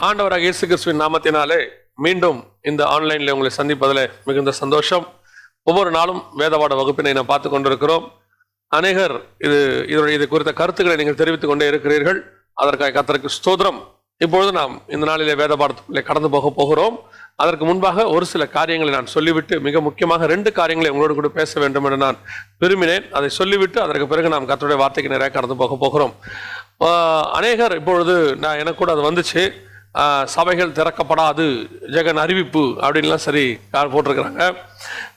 ஆண்டவராக இயேசு கிறிஸ்துவின் நாமத்தினாலே மீண்டும் இந்த ஆன்லைனில் உங்களை சந்திப்பதில் மிகுந்த சந்தோஷம். ஒவ்வொரு நாளும் வேதபாட வகுப்பினை நாம் பார்த்து கொண்டிருக்கிறோம். அநேகர் இது குறித்த கருத்துக்களை நீங்கள் தெரிவித்துக் கொண்டே இருக்கிறீர்கள். அதற்காக கர்த்தருக்கு ஸ்தோத்திரம். இப்பொழுது நாம் இந்த நாளிலே வேத பாடத்துக்குள்ளே கடந்து போகிறோம். அதற்கு முன்பாக ஒரு சில காரியங்களை நான் சொல்லிவிட்டு, மிக முக்கியமாக 2 காரியங்களை உங்களோடு கூட பேச வேண்டும் என்று நான் விரும்பினேன். அதை சொல்லிவிட்டு அதற்கு பிறகு நாம் கர்த்தருடைய வார்த்தைக்கு நிறைய கடந்து போகிறோம். அநேகர் இப்பொழுது எனக்கு கூட அது வந்துச்சு, சபைகள் திறக்கப்படாது, ஜெகன் அறிவிப்பு அப்படின்லாம் சரி போட்டிருக்கிறாங்க.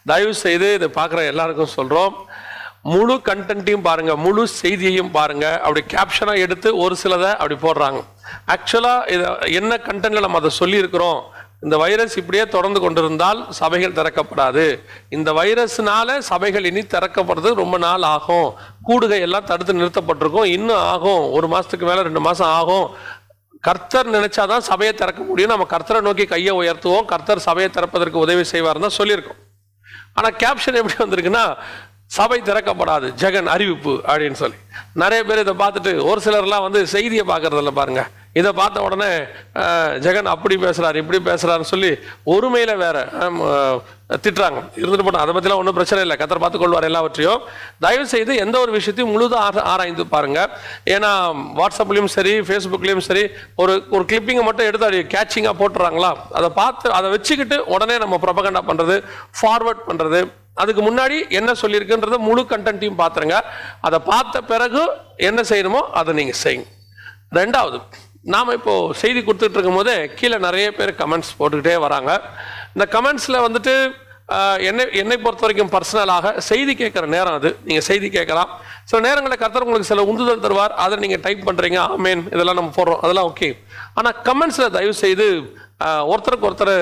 தயவு செய்து இதை பார்க்குற எல்லாருக்கும் சொல்கிறோம், முழு கண்டென்ட்டையும் பாருங்க, முழு செய்தியையும் பாருங்க. அப்படி கேப்ஷனாக எடுத்து ஒரு சிலதை அப்படி போடுறாங்க. ஆக்சுவலாக இதை என்ன கண்டென்ட்ல நம்ம அதை சொல்லியிருக்கிறோம், இந்த வைரஸ் இப்படியே தொடர்ந்து கொண்டிருந்தால் சபைகள் திறக்கப்படாது, இந்த வைரஸ்னால சபைகள் இனி திறக்கப்படுறது ரொம்ப நாள் ஆகும், கூடுகை எல்லாம் தடுத்து நிறுத்தப்பட்டிருக்கும், இன்னும் ஆகும், 1 மாதத்துக்கு மேலே 2 மாதம் ஆகும், கர்த்தர் நினைச்சாதான் சபையை திறக்க முடியும், நம்ம கர்த்தரை நோக்கி கையை உயர்த்துவோம், கர்த்தர் சபையை திறப்பதற்கு உதவி செய்வார் தான் சொல்லியிருக்கோம். ஆனால் கேப்ஷன் எப்படி வந்திருக்குன்னா, சபை திறக்கப்படாது, ஜெகன் அறிவிப்பு அப்படின்னு சொல்லி. நிறைய பேர் இதை பார்த்துட்டு, ஒரு சிலர்லாம் வந்து செய்தியை பார்க்கறதில்ல பாருங்க, இதை பார்த்த உடனே ஜெகன் அப்படி பேசுறாரு இப்படி பேசுறாருன்னு சொல்லி ஒருமையில வேற திட்டுறாங்க. இருந்துட்டு போட்டோம், அதை பற்றிலாம் ஒன்றும் பிரச்சனை இல்லை, கர்த்தர் பார்த்து கொள்வார் எல்லாவற்றையும். தயவு செய்து எந்த ஒரு விஷயத்தையும் முழுதாக ஆராய்ந்து பாருங்க. ஏன்னா வாட்ஸ்அப்லேயும் சரி, ஃபேஸ்புக்லேயும் சரி, ஒரு கிளிப்பிங்கை மட்டும் எடுத்து அது கேட்சிங்காக போட்டுறாங்களா, அதை பார்த்து அதை வச்சுக்கிட்டு உடனே நம்ம ப்ரொபகண்டா பண்ணுறது, ஃபார்வர்ட் பண்ணுறது. அதுக்கு முன்னாடி என்ன சொல்லியிருக்குன்றத முழு கண்டென்ட்டையும் பார்த்துருங்க. அதை பார்த்த பிறகு என்ன செய்யணுமோ அதை நீங்கள் செய்யுங்க. 2வது, நாம் இப்போது செய்தி கொடுத்துட்டு இருக்கும் போதே கீழே நிறைய பேர் கமெண்ட்ஸ் போட்டுக்கிட்டே வராங்க. இந்த கமெண்ட்ஸில் வந்துட்டு என்னை பொறுத்த வரைக்கும் பர்சனலாக செய்தி கேட்குற நேரம் அது, நீங்கள் செய்தி கேட்கலாம். சில நேரங்களில் கர்த்தர் உங்களுக்கு சில உந்துதல் தருவார், அதை நீங்கள் டைப் பண்ணுறீங்க, ஆமேன் இதெல்லாம் நம்ம போடுறோம், அதெல்லாம் ஓகே. ஆனால் கமெண்ட்ஸில் தயவு செய்து ஒருத்தருக்கு ஒருத்தர்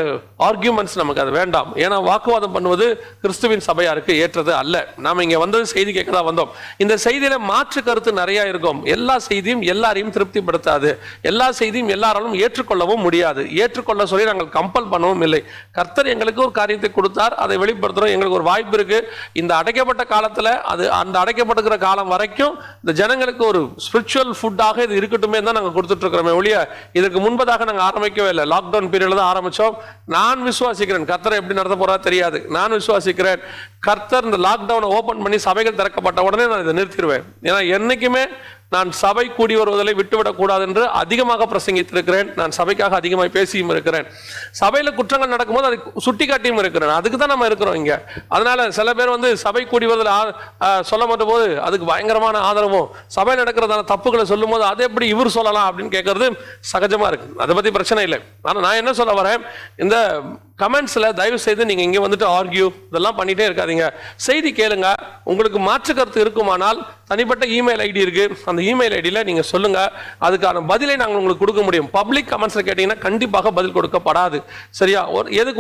ஆர்கியூமெண்ட்ஸ் நமக்கு அது வேண்டாம். ஏன்னா வாக்குவாதம் பண்ணுவது கிறிஸ்துவின் சபையாருக்கு ஏற்றது அல்ல. நாம் இங்கே வந்தது செய்தி கேட்க தான் வந்தோம். இந்த செய்தியில மாற்று கருத்து நிறைய இருக்கும். எல்லா செய்தியும் எல்லாரையும் திருப்திப்படுத்தாது, எல்லா செய்தியும் எல்லாராலும் ஏற்றுக்கொள்ளவும் முடியாது. ஏற்றுக்கொள்ள சொல்லி நாங்கள் கம்பல் பண்ணவும் இல்லை. கர்த்தர் எங்களுக்கு ஒரு காரியத்தை கொடுத்தார், அதை வெளிப்படுத்துகிறோம். எங்களுக்கு ஒரு வாய்ப்பு இருக்கு. இந்த அடைக்கப்பட்ட காலத்தில் அந்த அடைக்கப்பட்டுக்கிற காலம் வரைக்கும் இந்த ஜனங்களுக்கு ஒரு ஸ்பிரிச்சுவல் ஃபுட்டாக இது இருக்கட்டுமே தான் நாங்கள் கொடுத்துட்டு இருக்கிறோமே ஒழிய இதற்கு முன்பதாக நாங்கள் ஆரம்பிக்கவே இல்லை. லாக்டவுன் பீரியட்ல தான் ஆரம்பிச்சோம். நான் விசுவாசிக்கிறேன், கர்த்தர் எப்படி நடத்த போறா தெரியாது, நான் விசுவாசிக்கிறேன் கர்த்தர் இந்த லாக்டவுனை ஓபன் பண்ணி சபைகள் திறக்கப்பட்ட உடனே நான் இதை நிறுத்திடுவேன். ஏன்னா என்னைக்குமே நான் சபை கூடி வருவதை விட்டுவிடக் கூடாது என்று அதிகமாக பிரசங்கித்திருக்கிறேன். நான் சபைக்காக அதிகமாக பேசியும் இருக்கிறேன். சபையில் குற்றங்கள் நடக்கும்போது அதை சுட்டி காட்டியும் இருக்கிறேன். அதுக்கு தான் நம்ம இருக்கிறோம் இங்க. அதனால சில பேர் வந்து சபை கூடி வருவதில் சொல்ல மாட்டோம் போது அதுக்கு பயங்கரமான ஆதரவும், சபை நடக்கிறதான தப்புகளை சொல்லும் போது அதை எப்படி இவர் சொல்லலாம் அப்படின்னு கேட்கறது சகஜமா இருக்கு. அதை பத்தி பிரச்சனை இல்லை. ஆனால் நான் என்ன சொல்ல வரேன், இந்த கமெண்ட்ஸில் தயவு செய்து நீங்கள் இங்கே வந்துட்டு ஆர்கியூ இதெல்லாம் பண்ணிகிட்டே இருக்காதீங்க. செய்தி கேளுங்க. உங்களுக்கு மாற்று கருத்து இருக்குமானால் தனிப்பட்ட இமெயில் ஐடி இருக்கு, அந்த இமெயில் ஐடியில் நீங்கள் சொல்லுங்கள். அதுக்கான பதிலை நாங்கள் உங்களுக்கு கொடுக்க முடியும். பப்ளிக் கமெண்ட்ஸில் கேட்டிங்கன்னா கண்டிப்பாக பதில் கொடுக்கப்படாது. சரியா?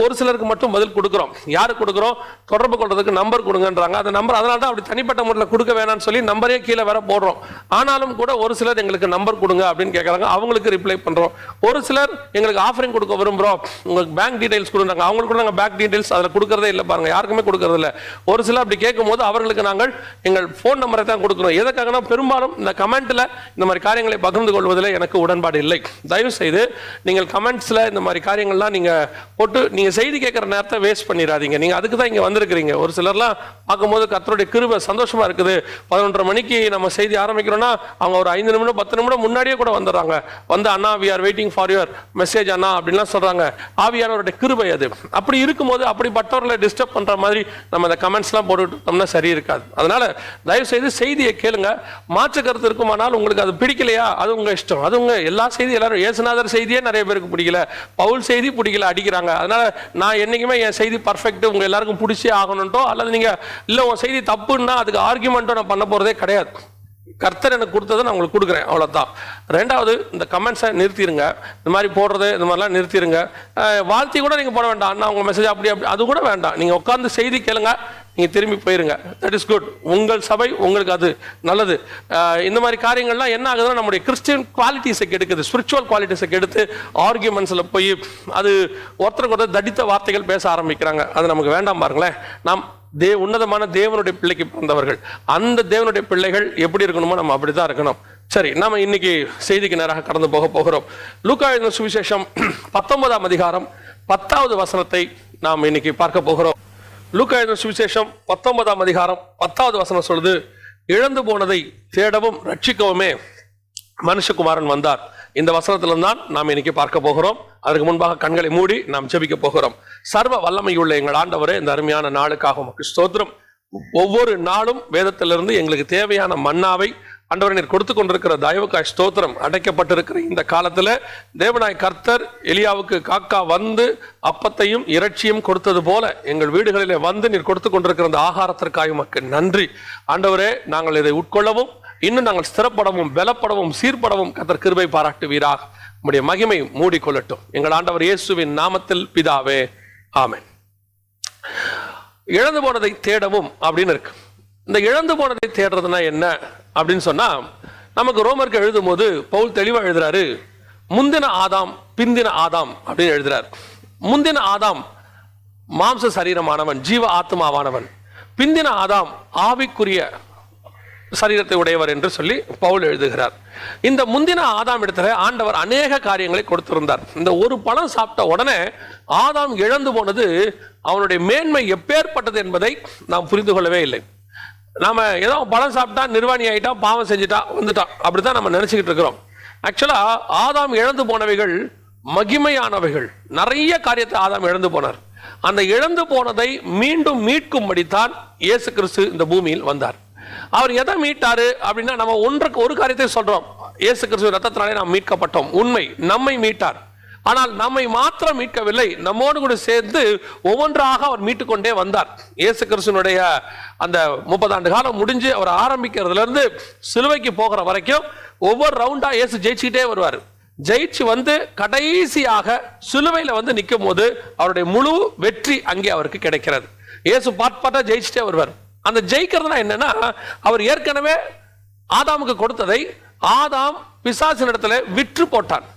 ஒரு சிலருக்கு மட்டும் பதில் கொடுக்குறோம். யாருக்கு கொடுக்குறோம்? தொடர்பு கொள்றதுக்கு நம்பர் கொடுங்கன்றாங்க. அந்த நம்பர் அதனால தான் அப்படி தனிப்பட்ட முறையில் கொடுக்க வேணாம்னு சொல்லி நம்பரே கீழே வேற போடுறோம். ஆனாலும் கூட ஒரு சிலர் எங்களுக்கு நம்பர் கொடுங்க அப்படின்னு கேட்குறாங்க, அவங்களுக்கு ரிப்ளை பண்ணுறோம். ஒரு சிலர் எங்களுக்கு ஆஃபரிங் கொடுக்க விரும்புகிறோம், உங்களுக்கு பேங்க் டீடைல்ஸ் கொடுங்க, அவங்களுக்கு நாங்கள் பேங்க் டீடைல்ஸ் அதில் கொடுக்கறதே இல்லை பாருங்க, யாருக்குமே கொடுக்கறது இல்லை. ஒரு சில அப்படி கேட்கும் போது அவர்களுக்கு நாங்கள் எங்கள் ஃபோன் நம்பரை தான் கொடுக்குறோம். எதுக்காகனா பெரும்பாலும் இந்த கமெண்ட்ல இந்த மாதிரி காரியங்களை பகிர்ந்து கொள்வதில் எனக்கு உடன்பாடு இல்லை. தயவு செய்து நீங்கள் கமெண்ட்ஸ்ல இந்த மாதிரி காரியங்கள்லாம் நீங்க போட்டு நீங்க செய்தி கேட்கிற நேரத்தை வேஸ்ட் பண்ணிடாதீங்க. நீங்க அதுக்கு தான் இங்க வந்திருக்கிறீங்க. ஒரு சிலர்லாம் பார்க்கும்போது கர்த்தருடைய கிருபை சந்தோஷமா இருக்குது. 11:30 மணிக்கு நம்ம செய்தி ஆரம்பிக்கிறோம்னா அவங்க ஒரு 5 நிமிடம் 10 நிமிடம் முன்னாடியே கூட வந்துடுறாங்க. வந்து அண்ணா we are waiting for your message அண்ணா அப்படின்லாம் சொல்றாங்க. ஆவியானவருடைய கிருபை அது. அப்படி இருக்கும்போது அப்படிப்பட்டவர்களை டிஸ்டர்ப் பண்ற மாதிரி நம்ம இந்த கமெண்ட்ஸ்லாம் போட்டுட்டோம்னா சரி இருக்காது. அதனால தயவு செய்து செய்தியை கேளுங்க. மாற்று கருத்து இருக்குமானால் உங்களுக்கு அது பிடிக்கலையா, அது உங்க இஷ்டம். அது உங்க எல்லா செய்தி எல்லாரும் இயேசுநாதர் செய்தியே நிறைய பேருக்கு பிடிக்கல, பவுல் செய்தி பிடிக்கல, அடிக்கிறாங்க. அதனால நான் என்னைக்குமே என் செய்தி பர்ஃபெக்ட் உங்க எல்லாருக்கும் பிடிச்சே ஆகணும்ட்டோ அல்லது நீங்க இல்லை உன் செய்தி தப்புன்னா அதுக்கு ஆர்கியூமெண்ட்டோ நான் பண்ண போறதே கிடையாது. கர்த்தர் எனக்கு கொடுத்ததை நான் உங்களுக்கு கொடுக்குறேன், அவ்வளோதான். 2வது, இந்த கமெண்ட்ஸை நிறுத்திடுங்க. இந்த மாதிரி போடுறது இந்த மாதிரிலாம் நிறுத்திடுங்க. வாழ்த்தி கூட நீங்கள் போட வேண்டாம், அண்ணா உங்கள் மெசேஜ் அப்படி அது கூட வேண்டாம். நீங்கள் உட்காந்து செய்தி கேளுங்க, நீங்கள் திரும்பி போயிருங்க. That is good. உங்கள் சபை உங்களுக்கு அது நல்லது. இந்த மாதிரி காரியங்கள்லாம் என்ன ஆகுதுன்னா நம்முடைய கிறிஸ்டியன் குவாலிட்டிஸை கெடுக்குது, ஸ்பிரிச்சுவல் குவாலிட்டிஸை கெடுத்து ஆர்கியூமெண்ட்ஸில் போய் அது ஒருத்தருக்கு ஒருத்தர் தடித்த வார்த்தைகள் பேச ஆரம்பிக்கிறாங்க. அது நமக்கு வேண்டாம் பாருங்களேன். நாம் உன்னதமான தேவனுடைய பிள்ளைக்கு பிறந்தவர்கள். அந்த தேவனுடைய பிள்ளைகள் எப்படி இருக்கணுமோ நம்ம அப்படிதான் இருக்கணும். சரி, நாம இன்னைக்கு செய்திக்கு நேராக கடந்து போகிறோம். லூக்கா எழுதின சுவிசேஷம் 19ஆம் அதிகாரம் 10வது வசனத்தை நாம் இன்னைக்கு பார்க்க போகிறோம். லூக்கா எழுதின சுவிசேஷம் 19ஆம் அதிகாரம் 10வது வசனம் சொல்லுது, இழந்து போனதை தேடவும் ரட்சிக்கவுமே மனுஷகுமாரன் வந்தார். இந்த வசனத்திலிருந்து தான் நாம் இன்னைக்கு பார்க்க போகிறோம். அதற்கு முன்பாக கண்களை மூடி நாம் ஜெபிக்க போகிறோம். சர்வ வல்லமையுள்ள எங்கள் ஆண்டவரே, இந்த அருமையான நாளுக்காக உமக்கு ஸ்தோத்திரம். ஒவ்வொரு நாளும் வேதத்திலிருந்து எங்களுக்கு தேவையான மன்னாவை ஆண்டவரே நீர் கொடுத்து கொண்டிருக்கிற தயவுக்காய் ஸ்தோத்திரம். அடைக்கப்பட்டிருக்கிற இந்த காலத்துல தேவனாய் கர்த்தர் எலியாவுக்கு காக்கா வந்து அப்பத்தையும் இறைச்சியும் கொடுத்தது போல எங்கள் வீடுகளிலே வந்து நீர் கொடுத்து கொண்டிருக்கிற இந்த ஆகாரத்திற்காக உமக்கு நன்றி ஆண்டவரே. நாங்கள் இதை உட்கொள்ளவும் இன்னும் நாங்கள் ஸ்திரப்படவும் பலப்படவும் சீர்படவும் கர்த்தர் கிருபை பாராட்டுவீராக. உம்முடைய மகிமை மூடிக்கொள்ளட்டும் எங்கள் ஆண்டவர் இயேசுவின் நாமத்தில் பிதாவே, ஆமென். இழந்து போனதை தேடவும் அப்படின்னு இருக்கு. இந்த இழந்து போனதை தேடுறதுனா என்ன அப்படின்னு சொன்னா, நமக்கு ரோமருக்கு எழுதும் போது பவுல் தெளிவா எழுதுறாரு, முந்தின ஆதாம் பிந்தின ஆதாம் அப்படின்னு எழுதுறாரு. முந்தின ஆதாம் மாம்ச சரீரமானவன், ஜீவ ஆத்மாவானவன். பிந்தின ஆதாம் ஆவிக்குரிய சரீரத்தை உடையவர் என்று சொல்லி பவுல் எழுதுகிறார். இந்த முந்தின ஆதாம் இடத்துல ஆண்டவர் அநேக காரியங்களை கொடுத்திருந்தார். இந்த ஒரு பழம் சாப்பிட்ட உடனே ஆதாம் இழந்து போனது அவனுடைய மேன்மை எப்பேற்பட்டது என்பதை நாம் புரிந்து கொள்ளவே இல்லை. நாம ஏதோ பழம் சாப்பிட்டா நிர்வாணி ஆயிட்டா, பாவம் செஞ்சுட்டா, வந்துட்டான், அப்படித்தான் நம்ம நினைச்சுக்கிட்டு இருக்கிறோம். ஆக்சுவலா ஆதாம் இழந்து போனவைகள் மகிமையானவைகள். நிறைய காரியத்தை ஆதாம் இழந்து போனார். அந்த இழந்து போனதை மீண்டும் மீட்கும்படித்தான் இயேசு கிறிஸ்து இந்த பூமியில் வந்தார். அவர் எதை மீட்டாரு அப்படின்னா, நம்ம ஒரு காரியத்தை சொல்றோம், இயேசு கிறிஸ்து ரத்தத்தினாலே நாம் மீட்கப்பட்டோம். உண்மை, நம்மை மீட்டார். ஆனால் நம்மை மாத்திரம் மீட்கவில்லை, நம்மோடு கூட சேர்ந்து ஒவ்வொன்றாக அவர் மீட்டுக்கொண்டே வந்தார். இயேசு கிறிஸ்துனுடைய அந்த 30 ஆண்டு காலம் முடிஞ்சு அவர் ஆரம்பிக்கிறதுல இருந்து சிலுவைக்கு போகிற வரைக்கும் ஒவ்வொரு ரவுண்டா இயேசு ஜெயிச்சுக்கிட்டே வருவார். ஜெயிச்சு வந்து கடைசியாக சிலுவையில வந்து நிற்கும் போது அவருடைய முழு வெற்றி அங்கே அவருக்கு கிடைக்கிறது. இயேசு பாட்டா ஜெயிச்சுட்டே வருவார். அந்த ஜெயிக்கிறதுனா என்னன்னா, அவர் ஏற்கனவே ஆதாமுக்கு கொடுத்ததை ஆதாம் பிசாசின் இடத்துல விற்று போட்டான்.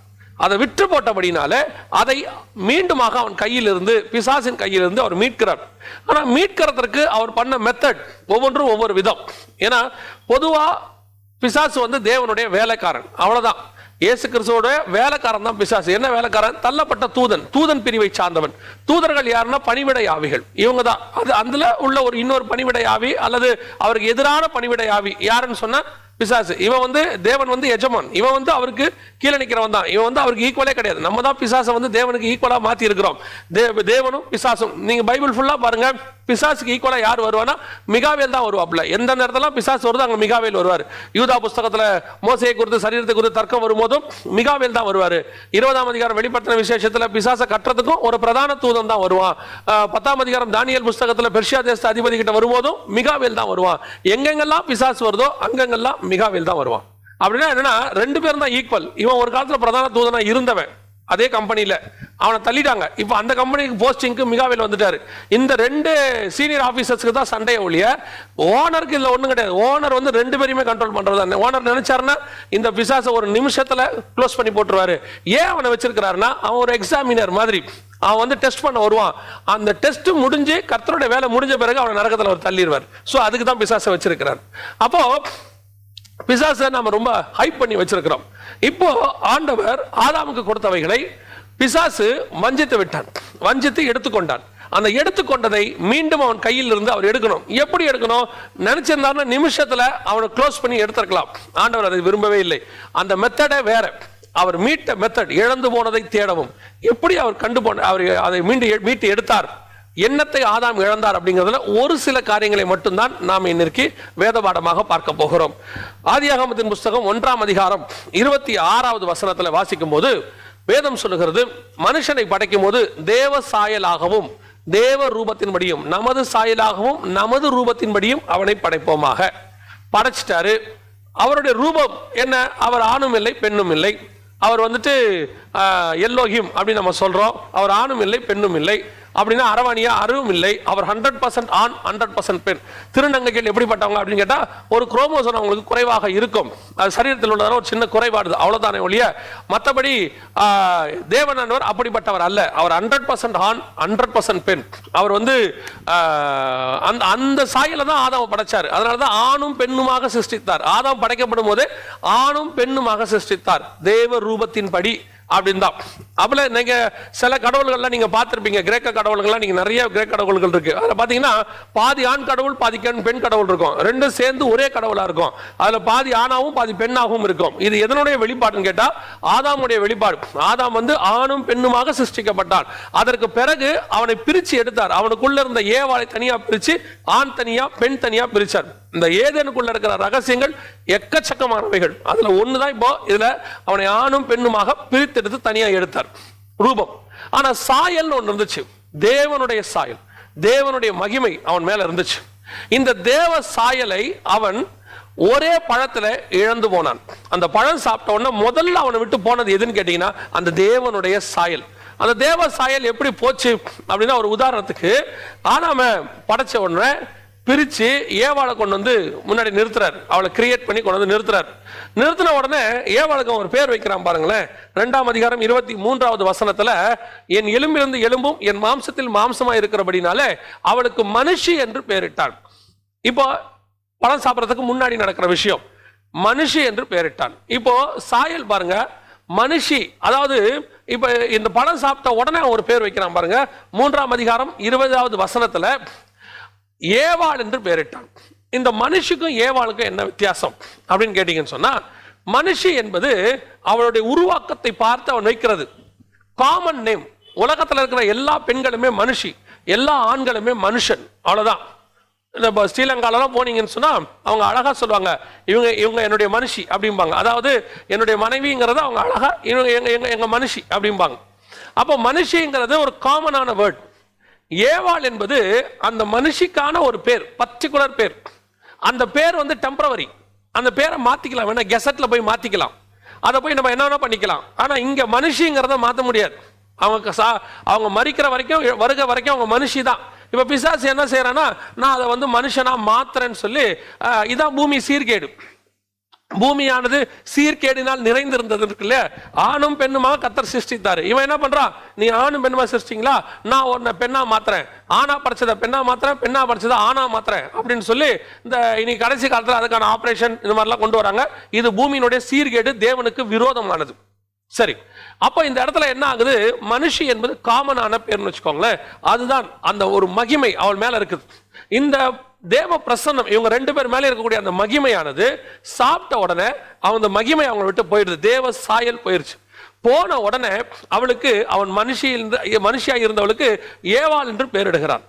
அதை விற்று போட்டபடினால அதை மீண்டுமாக அவன் கையிலிருந்து, பிசாசின் கையிலிருந்து அவர் மீட்கிறார். ஆனா மீட்கிறதுக்கு அவர் பண்ண மெத்தட் ஒவ்வொன்றும் ஒவ்வொரு விதம். ஏன்னா பொதுவா பிசாசு வந்து தேவனுடைய வேலைக்காரன், அவ்வளவுதான். இயேசு கிறிஸ்துவோட வேலைக்காரன் தான் பிசாசு. என்ன வேலைக்காரன்? தள்ளப்பட்ட தூதன் பிரிவை சார்ந்தவன். தூதர்கள் யாருன்னா பணிவிடை ஆவிகள், இவங்க தான். அது அதுல உள்ள இன்னொரு பணிவிடை ஆவி அல்லது அவருக்கு எதிரான பணிவிடை ஆவி யாருன்னு சொன்னா பிசாசு. இவன் வந்து தேவன் வந்து எஜமான், இவன் வந்து அவருக்கு கீழே நிற்கிறவன் தான். இவன் வந்து அவருக்கு ஈக்குவலே கிடையாது. நம்ம தான் பிசாசை வந்து தேவனுக்கு ஈக்குவலா மாத்தி இருக்கிறோம். தேவனும் பிசாசும், நீங்க பைபிள் ஃபுல்லா பாருங்க, பிசாசுக்கு ஈக்குவலா யார் வருவானா? மிகாவேல் தான் வருவாப்ல. எந்த நேரத்துல பிசாசு வருது அங்க மிகாவேல் வருவார். யூதா புஸ்தகத்துல மோசையை குறித்து, சரீரத்தை குறித்து தர்க்கம் வரும்போதும் மிகாவேல் தான் வருவாரு. 20ஆம் அதிகாரம் வெளிப்படுத்தின விசேஷத்துல பிசாசை கட்டுறதுக்கும் ஒரு பிரதான தூதன் தான் வருவான். 10ஆம் அதிகாரம் தானியேல் புஸ்தகத்துல பெர்ஷியா தேச அதிபதி கிட்ட வரும்போதும் மிகாவேல் தான் வருவான். எங்கெங்கெல்லாம் பிசாசு வருதோ அங்கெங்கெல்லாம் மிகாவேல் தான் வருவான். அப்படின்னா என்னன்னா, ரெண்டு பேரும் தான் ஈக்குவல். இவன் ஒரு காலத்துல பிரதான தூதனா இருந்தவன், அதே கம்பெனியில அவனை தள்ளிட்டாங்க. இப்ப அந்த கம்பெனிக்கு போஸ்டிங்க்கு மிகாவேல் வந்துட்டாரு. இந்த ரெண்டு சீனியர் ஆபீசர்ஸ்க்கு தான் சண்டையை ஒழிய ஓனருக்கு இதுல ஒண்ணும் கிடையாது. ஓனர் வந்து ரெண்டு பேரையுமே கண்ட்ரோல் பண்றது. ஓனர் நினைச்சாருன்னா இந்த பிசாசை ஒரு நிமிஷத்துல க்ளோஸ் பண்ணி போட்டுருவாரு. ஏன் அவனை வச்சிருக்கிறாருன்னா, அவன் ஒரு எக்ஸாமினர் மாதிரி. அவன் வந்து டெஸ்ட் பண்ண வருவான். அந்த டெஸ்ட் முடிஞ்சு கர்த்தருடைய வேலை முடிஞ்ச பிறகு அவனை நரகத்துல அவர் தள்ளிடுவார். சோ அதுக்கு தான் பிசாசை வச்சிருக்கிறார். அப்போ பிசாசை நாம ரொம்ப ஹைப் பண்ணி வச்சிருக்கிறோம். இப்போ ஆண்டவர் ஆதாமுக்கு கொடுத்தவைகளை பிசாசு வஞ்சித்து விட்டான், வஞ்சித்து எடுத்துக்கொண்டான். அந்த எடுத்துக்கொண்டதை மீண்டும் அவன் கையில் இருந்து அவர் எடுக்கணும். எப்படி எடுக்கணும் நினைச்சிருந்தாருன்னா நிமிஷத்துல அவனை க்ளோஸ் பண்ணி எடுத்திருக்கலாம். ஆண்டவர் அதை விரும்பவே இல்லை. அந்த மெத்தடே வேற. அவர் மீட்ட மெத்தட், இழந்து போனதை தேடவும். எப்படி அவர் அவர் அதை மீட்டு எடுத்தார், என்னத்தை ஆதாம் இழந்தார் அப்படிங்கிறதுல ஒரு சில காரியங்களை மட்டும்தான் நாம் இன்னைக்கு வேத பாடமாக பார்க்க போகிறோம். ஆதியாகமத்தின் புஸ்தகம் 1ஆம் அதிகாரம் 26வது வசனத்துல வாசிக்கும் போது வேதம் சொல்லுகிறது, மனுஷனை படைக்கும் போது தேவ சாயலாகவும் தேவ ரூபத்தின்படியும், நமது சாயலாகவும் நமது ரூபத்தின்படியும் அவனை படைப்போமாக. படைச்சிட்டாரு. அவருடைய ரூபம் என்ன? அவர் ஆணும் இல்லை பெண்ணும் இல்லை. அவர் வந்துட்டு எல்லோஹிம் அப்படின்னு நம்ம சொல்றோம். அவர் ஆணும் இல்லை பெண்ணும் இல்லை. அப்படின்னா அரவாணியா? அறிவும் இல்லை. அவர் 100% ஆண் 100% பெண். திருநங்கைகள் எப்படிப்பட்டவங்க அப்படின்னு கேட்டா ஒரு குரோமோசோம் அவங்களுக்கு குறைவாக இருக்கும். அது சரீரத்தில் உள்ளதான ஒரு சின்ன குறைபாடு, அவ்வளவுதானே ஒழிய மற்றபடி தேவனானவர் அப்படிப்பட்டவர் அல்ல. அவர் 100% ஆண் 100% பெண். அவர் வந்து அந்த சாயல தான் ஆதாம் படைச்சார். அதனாலதான் ஆணும் பெண்ணுமாக சிருஷ்டித்தார். ஆதாம் படைக்கப்படும் போது ஆணும் பெண்ணுமாக சிருஷ்டித்தார் தேவ ரூபத்தின்படி அப்படின்னு தான். அப்பல நீங்க சில கடவுள்கள்லாம் நீங்க பார்த்திருப்பீங்க, கிரேக்க கடவுள்கள்லாம் நீங்க நிறைய கிரேக்க கடவுள்கள் இருக்கு. அதுல பாத்தீங்கன்னா பாதி ஆண் கடவுள் பாதி பெண் கடவுள் இருக்கும். ரெண்டும் சேர்ந்து ஒரே கடவுளா இருக்கும். அதுல பாதி ஆணாவும் பாதி பெண்ணாகவும் இருக்கும். இது எதனுடைய வெளிப்பாடுன்னு கேட்டா ஆதாமுடைய வெளிப்பாடு. ஆதாம் வந்து ஆணும் பெண்ணுமாக சிருஷ்டிக்கப்பட்டான். அதற்கு பிறகு அவனை பிரிச்சு எடுத்தார். அவனுக்குள்ள இருந்த ஏவாளை தனியா பிரிச்சு ஆண் தனியா பெண் தனியா பிரிச்சார். இந்த ஏதேனுக்குள்ள இருக்கிற ரகசியங்கள் எக்கச்சக்கமானவைகள். அதுல ஒண்ணுதான் இப்போ இதுல அவனை ஆணும் பெண்ணுமாக பிரித்தெடுத்து தனியா எடுத்தார் ரூபம். ஆனா சாயல் ஒன்று இருந்துச்சு, தேவனுடைய சாயல், தேவனுடைய மகிமை அவன் மேல இருந்துச்சு. இந்த தேவ சாயலை அவன் ஒரே பழத்துல இழந்து போனான். அந்த பழம் சாப்பிட்ட உடனே முதல்ல அவனை விட்டு போனது எதுன்னு கேட்டீங்கன்னா அந்த தேவனுடைய சாயல். அந்த தேவ சாயல் எப்படி போச்சு அப்படின்னா ஒரு உதாரணத்துக்கு ஆனாம படைச்ச உடனே பிரிச்சு ஏவாளை கொண்டு வந்து முன்னாடி நிறுத்துறாரு. அவளை கிரியேட் பண்ணி கொண்டு வந்து நிறுத்துறாரு. நிறுத்தின உடனே ஏவாளுக்கு ஒரு பேர் வைக்கிறான் பாருங்களேன். 2ஆம் அதிகாரம் 23வது வசனத்துல என் எலும்பிலிருந்து எலும்பும் என் மாம்சத்தில் மாம்சமா இருக்கிறபடினாலே அவளுக்கு மனுஷி என்று பெயரிட்டான். இப்போ பழம் சாப்பிடறதுக்கு முன்னாடி நடக்கிற விஷயம், மனுஷி என்று பெயரிட்டான். இப்போ சாயல் பாருங்க, மனுஷி. அதாவது இப்ப இந்த பழம் சாப்பிட்ட உடனே ஒரு பேர் வைக்கிறான் பாருங்க. 3ஆம் அதிகாரம் 20வது வசனத்துல ஏவாள் என்று பெயரிட்டான். இந்த மனுஷிக்கும் ஏவாளுக்கும் என்ன வித்தியாசம் அப்படின்னு கேட்டீங்கன்னு சொன்னா, மனுஷி என்பது அவளுடைய உருவாக்கத்தை பார்த்து அவன் வைக்கிறது காமன் நேம். உலகத்தில் இருக்கிற எல்லா பெண்களுமே மனுஷி, எல்லா ஆண்களுமே மனுஷன், அவ்வளவுதான். இந்த ஸ்ரீலங்காலாம் போனீங்கன்னு சொன்னா அவங்க அழகா சொல்லுவாங்க, இவங்க என்னுடைய மனுஷி அப்படிம்பாங்க. அதாவது என்னுடைய மனைவிங்கிறத அவங்க அழகா எங்க மனுஷி அப்படிம்பாங்க. அப்போ மனுஷிங்கிறது ஒரு காமனான வேர்ட். ஏவாள் என்பது அந்த மனுஷிக்கான ஒரு பேர், பர்டிகுலர் பேர். அந்த பேர் வந்து டெம்பரவரி. அந்த பேரை மாத்திக்கலாம், வேணா கெசட்ல போய் மாத்திக்கலாம், அதை போய் நம்ம என்ன பண்ணிக்கலாம். ஆனா இங்க மனுஷிங்கிறத மாற்ற முடியாது. அவங்க மறிக்கிற வரைக்கும் வருக வரைக்கும் அவங்க மனுஷி தான். இப்ப பிசாசு என்ன செய்யறான்னா, நான் அதை வந்து மனுஷனா மாத்திரன்னு சொல்லி இதான் பூமி சீர்கேடு. பூமியானது சீர்கேடினால் நிறைந்திருந்தது இருக்குல்ல. ஆணும் பெண்ணுமாக கர்த்தர் சிருஷ்டித்தாரு. இவன் என்ன பண்றான், நீ ஆணும் பெண்ணுமா சிருஷ்டிங்களா, நான் உன்னை பெண்ணா மாத்துறேன், ஆனா படைச்சத பெண்ணா மாத்துறேன், பெண்ணா படைச்சத ஆனா மாத்துறேன் அப்படின்னு சொல்லி இந்த இனி கடைசி காலத்துல அதுக்கான ஆபரேஷன் இந்த மாதிரிலாம் கொண்டு வராங்க. இது பூமியினுடைய சீர்கேடு, தேவனுக்கு விரோதமானது. சரி, அப்ப இந்த இடத்துல என்ன ஆகுது, மனுஷி என்பது காமனான பேர்னு வச்சுக்கோங்களேன். அதுதான் அந்த ஒரு மகிமை அவள் மேல இருக்குது. இந்த தேவ பிரசன்னம் இவங்க 2 பேர் மேல இருக்கக்கூடிய அந்த மகிமையானது சாப்பிட்ட உடனே அந்த மகிமை அவங்களை விட்டு போயிடுது. தேவ சாயல் போயிருச்சு. போன உடனே அவளுக்கு அவன் மனுஷியா இருந்தவளுக்கு ஏவாள் என்று பெயரிடுகிறான்.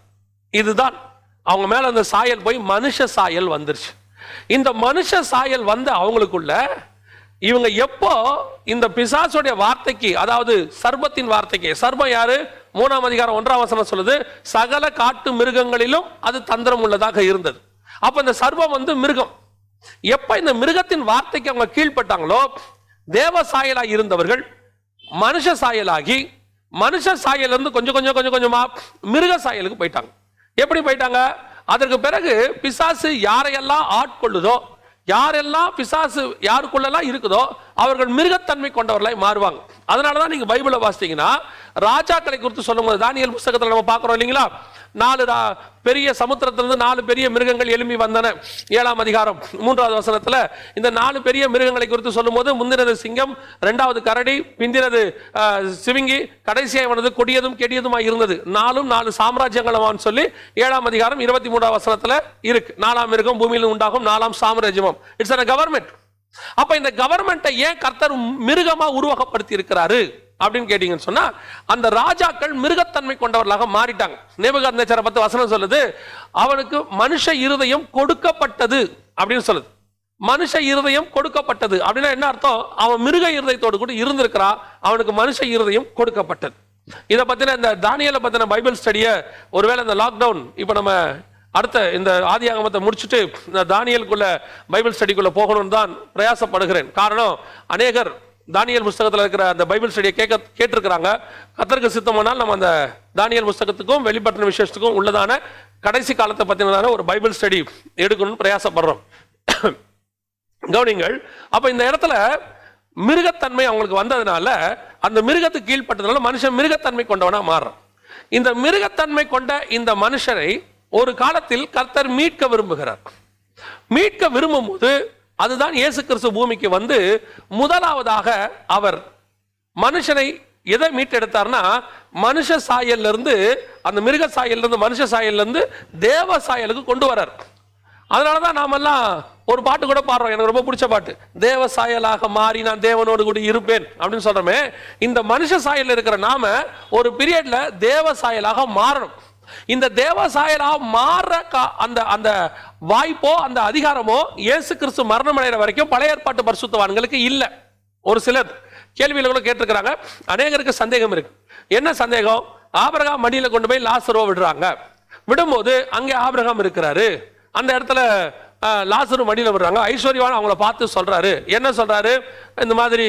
இதுதான் அவங்க மேல அந்த சாயல் போய் மனுஷ சாயல் வந்துருச்சு. இந்த மனுஷ சாயல் வந்து அவங்களுக்குள்ள இவங்க எப்போ இந்த பிசாசுடைய வார்த்தைக்கு, அதாவது சர்பத்தின் வார்த்தைக்கு, சர்பம் யாரு, 3ஆம் அதிகாரம் 1ஆம் வசனம் சொல்லுது, சகல காட்டு மிருகங்களிலும் அது தந்திரம் உள்ளதாக இருந்தது. அப்ப இந்த சர்பம் வந்து மிருகம். எப்ப இந்த மிருகத்தின் வார்த்தைக்கு அவங்க கீழ்பட்டாங்களோ, தேவ சாயலாகி இருந்தவர்கள் மனுஷ சாயலாகி, மனுஷ சாயல் இருந்து கொஞ்சம் கொஞ்சமா மிருக சாயலுக்கு போயிட்டாங்க. எப்படி போயிட்டாங்க, அதற்கு பிறகு பிசாசு யாரையெல்லாம் ஆட்கொள்ளுதோ, யாரெல்லாம் பிசாசு யாருக்குள்ளெல்லாம் இருக்குதோ அவர்கள் மிருகத்தன்மை கொண்டவர்களாய் மாறுவாங்க. அதனாலதான் நீங்க பைபிளை வாசித்தீங்கன்னா ராஜாக்களை குறித்து சொல்லும்போது தானியேல் புத்தகத்தில் நம்ம பார்க்கிறோம் இல்லைங்களா, 4 பெரிய சமுத்திரத்திலிருந்து 4 பெரிய மிருகங்கள் எழும்பி வந்தன. 7ஆம் அதிகாரம் 3வது வசனத்துல இந்த 4 பெரிய மிருகங்களை குறித்து சொல்லும் போது, முந்தினது சிங்கம், 2வது கரடி, பிந்தினது சிவிங்கி, கடைசியாக வந்தது கொடியதும் கெடியதுமாய் இருந்தது. 4 சாம்ராஜ்யங்களும் சொல்லி 7ஆம் அதிகாரம் 23வது வசனத்துல இருக்கு. 4ஆம் மிருகம் பூமியில் உண்டாகும், 4ஆம் சாம்ராஜ்யம். It's a government. அப்ப இந்த கவர்மெண்ட்டை ஏன் கர்த்தர் மிருகமா உருவகப்படுத்தி இருக்கிறாரு அப்படின்னு கேட்டீங்கன்னு சொன்னா, அந்த ராஜாக்கள் மிருகத்தன்மை கொண்டவர்களாக மாறிட்டாங்க. நேபுகாத்நேச்சரை பத்தி வசனம் சொல்லுது, அவனுக்கு மனுஷ இருதயம் கொடுக்கப்பட்டது அப்படின்னு சொல்லுது. மனுஷ இருதயம் கொடுக்கப்பட்டது அப்படின்னா என்ன அர்த்தம், அவன் மிருக இருதயத்தோடு கூட இருந்திருக்கிறான், அவனுக்கு மனுஷ இருதயம் கொடுக்கப்பட்டது. இதை பத்தின இந்த தானியேலை பத்தின பைபிள் ஸ்டடியை ஒருவேளை இந்த லாக்டவுன் இப்ப நம்ம அடுத்த இந்த ஆதியாகமத்தை முடிச்சுட்டு இந்த தானியேலுக்குள்ள பைபிள் ஸ்டடிக்குள்ள போகணும்னு தான் பிரயாசப்படுகிறேன். காரணம், அநேகர் தானியேல் புஸ்தகத்தில் இருக்கிற அந்த பைபிள் ஸ்டடியை கேட்டிருக்கிறாங்க. கர்த்தருக்கு சித்தமானால் நம்ம அந்த தானியேல் புஸ்தகத்துக்கும் வெளிப்பட்டின விசேஷத்துக்கும் உள்ளதான கடைசி காலத்தை பற்றினதான ஒரு பைபிள் ஸ்டடி எடுக்கணும்னு பிரயாசப்படுறோம். கவனிங்கள். அப்ப இந்த இடத்துல மிருகத்தன்மை அவங்களுக்கு வந்ததுனால, அந்த மிருகத்துக்கு கீழ்பட்டதுனால மனுஷன் மிருகத்தன்மை கொண்டவனா மாறுறான். இந்த மிருகத்தன்மை கொண்ட இந்த மனுஷனை ஒரு காலத்தில் கர்த்தர் மீட்க விரும்புகிறார். மீட்க விரும்பும் போது அதுதான் இயேசு கிறிஸ்து பூமிக்கு வந்து முதலாவதாக அவர் மனுஷனை எதை மீட்டெடுத்தார்னா, மனுஷ சாயல்ல இருந்து, அந்த மிருக சாயல்ல இருந்து மனுஷ சாயல்ல இருந்து தேவ சாயலுக்கு கொண்டு வரார். அதனாலதான் நாமெல்லாம் ஒரு பாட்டு கூட பாடுறோம், எனக்கு ரொம்ப பிடிச்ச பாட்டு, தேவ சாயலாக மாறி நான் தேவனோடு கூட இருப்பேன் அப்படின்னு சொல்றோமே. இந்த மனுஷ சாயல் இருக்கிற நாம ஒரு பீரியட்ல தேவ சாயலாக மாறணும். இந்த தேவ சாயலாக மாற அந்த அந்த வாய்ப்போ அந்த அதிகாரமோ இயேசு கிறிஸ்து மரணம் அடைகிற வரைக்கும் பழைய ஏற்பாட்டு பரிசுத்தவான்களுக்கு இல்லை. ஒரு சிலர் கேள்வியில கூட கேட்டிருக்கிறாங்க. அநேகருக்கு சந்தேகம் இருக்கு. என்ன சந்தேகம்? ஆபிரகாம் மடியில கொண்டு போய் லாசருவை விடுறாங்க. விடும்போது அங்கே ஆபிரகாம் இருக்கிறாரு. அந்த இடத்துல லாசரு மடியில விடுறாங்க. ஐஸ்வர்யவான் அவங்கள பார்த்து சொல்றாரு. என்ன சொல்றாரு? இந்த மாதிரி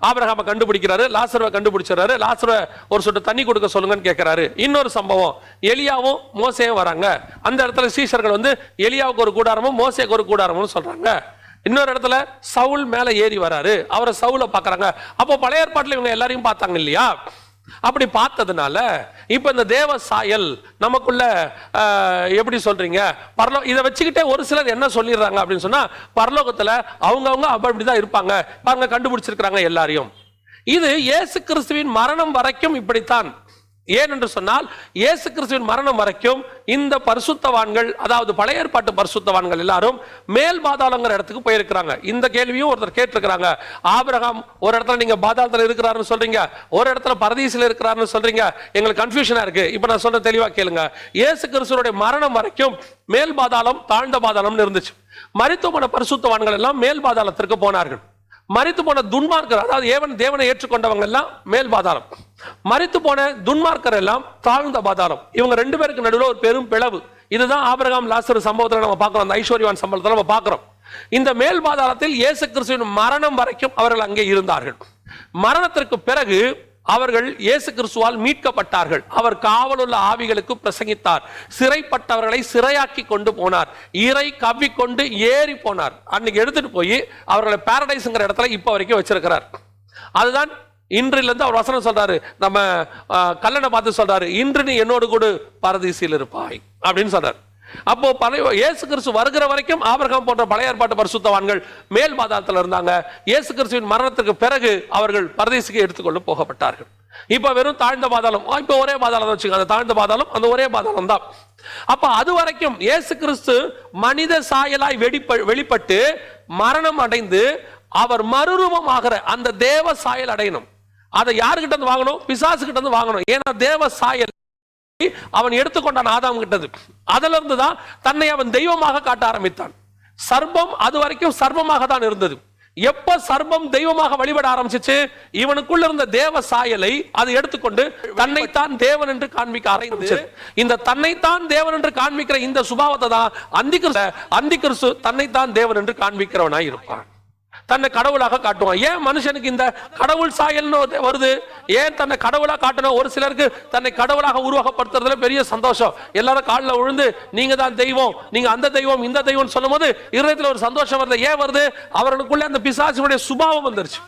ஆபிரகாமை கண்டுபிடிக்கிறாரு, லாசருவை கண்டுபிடிச்சாரு. லாசருவை ஒரு சொட்டு தண்ணி கொடுக்க சொல்லுங்கன்னு கேட்கிறாரு. இன்னொரு சம்பவம், எலியாவும் மோசேயும் வராங்க. அந்த இடத்துல சீஷர்கள் வந்து எலியாவுக்கு ஒரு கூடாரமும் மோசேக்கு ஒரு கூடாரமும் சொல்றாங்க. இன்னொரு இடத்துல சவுல் மேல ஏறி வராரு, அவரை சவுல பாக்குறாங்க. அப்போ பழைய ஏற்பாட்டுல இவங்க எல்லாரையும் பார்த்தாங்க இல்லையா? அப்படி பார்த்ததுனால இப்ப இந்த தேவ சாயல் நமக்குள்ள எப்படி சொல்றீங்க, இதை வச்சுக்கிட்டே ஒரு சிலர் என்ன சொல்லிடுறாங்க அப்படின்னு சொன்னா, பரலோகத்துல அவங்கவுங்க அப்படிதான் இருப்பாங்க பாருங்க, கண்டுபிடிச்சிருக்கிறாங்க எல்லாரையும். இது இயேசு கிறிஸ்துவின் மரணம் வரைக்கும் இப்படித்தான். ஏன் என்று சொன்னால், இயேசு கிறிஸ்துவின் மரணம் வரைக்கும் இந்த பரிசுத்தவான்கள், அதாவது பழைய ஏற்பாட்டு பரிசுத்தவான்கள் எல்லாரும் மேல் பாதாளங்கிற இடத்துக்கு போயிருக்கிறாங்க. இந்த கேள்வியும் ஒருத்தர் கேட்டிருக்கிறாங்க. ஆபிரகாம் ஒரு இடத்துல நீங்க பாதாளத்தில் இருக்கிறாருன்னு சொல்றீங்க, ஒரு இடத்துல பரதீசில் இருக்கிறாருன்னு சொல்றீங்க, எங்களுக்கு கன்ஃபியூஷனா இருக்கு. இப்ப நான் சொல்ற தெளிவா கேளுங்க. இயேசு கிறிஸ்துவோட மரணம் வரைக்கும் மேல் பாதாளம் தாழ்ந்த பாதாளம்னு இருந்துச்சு. மரித்து போன பரிசுத்தவான்கள் எல்லாம் மேல் பாதாளத்திற்கு போனார்கள். மரித்து போன துன்மார்க்கர், அதாவது தேவனை ஏற்றுக்கொண்டவங்க எல்லாம் மேல் பாதாளம். மரித்து போன துன்மார்க்கர் எல்லாம் தாழ்ந்த பாதாளம். இவங்க ரெண்டு பேருக்கு நடுவில் ஒரு பெரும் பிளவு. இதுதான் ஆபிரகாம் லாசரு சம்பவத்தில் நம்ம பார்க்கிறோம். அந்த ஐஸ்வர்யவான் சம்பவத்தில் நம்ம பார்க்கிறோம். இந்த மேல் பாதாளத்தில் இயேசு கிறிஸ்துவின் மரணம் வரைக்கும் அவர்கள் அங்கே இருந்தார்கள். மரணத்திற்கு பிறகு அவர்கள் இயேசு கிறிஸ்துவால் மீட்கப்பட்டார்கள். அவர் காவலுள்ள ஆவிகளுக்கு பிரசங்கித்தார். சிறைப்பட்டவர்களை சிறையாக்கி கொண்டு போனார். இறை கவ்விக்கொண்டு ஏறி போனார். அன்னைக்கு எடுத்துட்டு போய் அவர்களை பாரடைஸ்ங்கிற இடத்துல இப்ப வரைக்கும் வச்சிருக்கிறார். அதுதான் இன்றிலிருந்து அவர் வசனம் சொல்றாரு, நம்ம கல்லனை பார்த்து சொல்றாரு, இன்று நீ என்னோடு கூட பரதீசில் இருப்பாய் அப்படின்னு சொல்றாரு. அப்போ இயேசு கிறிஸ்து வருகிற வரைக்கும் ஆபிரகாம் போன்ற பழைய ஏற்பாட்டு பரிசுத்தவான்கள் மேல் பாதாளத்தில் இருந்தாங்க. இயேசு கிறிஸ்துவின் மரணத்துக்கு பிறகு அவர்கள் பரதீசுக்கு எடுத்துக்கொண்டு போகப்பட்டார்கள். இப்ப வெறும் தாழ்ந்த பாதாளம், இப்ப ஒரே பாதாளம் வச்சுக்கோங்க. அந்த தாழ்ந்த பாதாளம் அந்த ஒரே பாதாளம் தான். அப்ப அது வரைக்கும் இயேசு கிறிஸ்து மனித சாயலாய் வெளிப்பட்டு மரணம் அடைந்து அவர் மறுரூபமாகிற அந்த தேவ சாயல் அடையணும். அதை யாருக்கிட்ட இருந்து வாங்கணும்? பிசாசு கிட்ட இருந்து வாங்கணும். ஏன்னா தேவ சாயல் அவன் எடுத்துக்கொண்டான் ஆதாம் கிட்டது. அதுல இருந்துதான் தன்னை அவன் தெய்வமாக காட்ட ஆரம்பித்தான். சர்ப்பம் அது வரைக்கும் சர்ப்பமாக தான் இருந்தது. எப்ப சர்ப்பம் தெய்வமாக வழிபட ஆரம்பிச்சிச்சு, இவனுக்குள்ள இருந்த தேவ சாயலை அது எடுத்துக்கொண்டு தன்னைத்தான் தேவன் என்று காண்பிக்க ஆரம்பிச்சது. இந்த தன்னைத்தான் தேவன் என்று காண்பிக்கிற இந்த சுபாவத்தை தான் அந்தி கிறிஸ்து தன்னைத்தான் தேவன் என்று காண்பிக்கிறவனாய் இருப்பான். தன்னை கடவுளாக காட்டுவான். ஏன் மனுஷனுக்கு இந்த கடவுள் சாயல்னு வருது? ஏன் தன்னை கடவுளா காட்டணும்? ஒரு சிலருக்கு தன்னை கடவுளாக உருவகப்படுத்துறதுல பெரிய சந்தோஷம். எல்லாரும் காலில் விழுந்து நீங்க தான் தெய்வம், நீங்க அந்த தெய்வம் இந்த தெய்வம் சொல்லும் போது இருதயத்தில் ஒரு சந்தோஷம் வருது. ஏன் வருது? அவர்களுக்குள்ள அந்த பிசாசுடைய சுபாவம் வந்துருச்சு.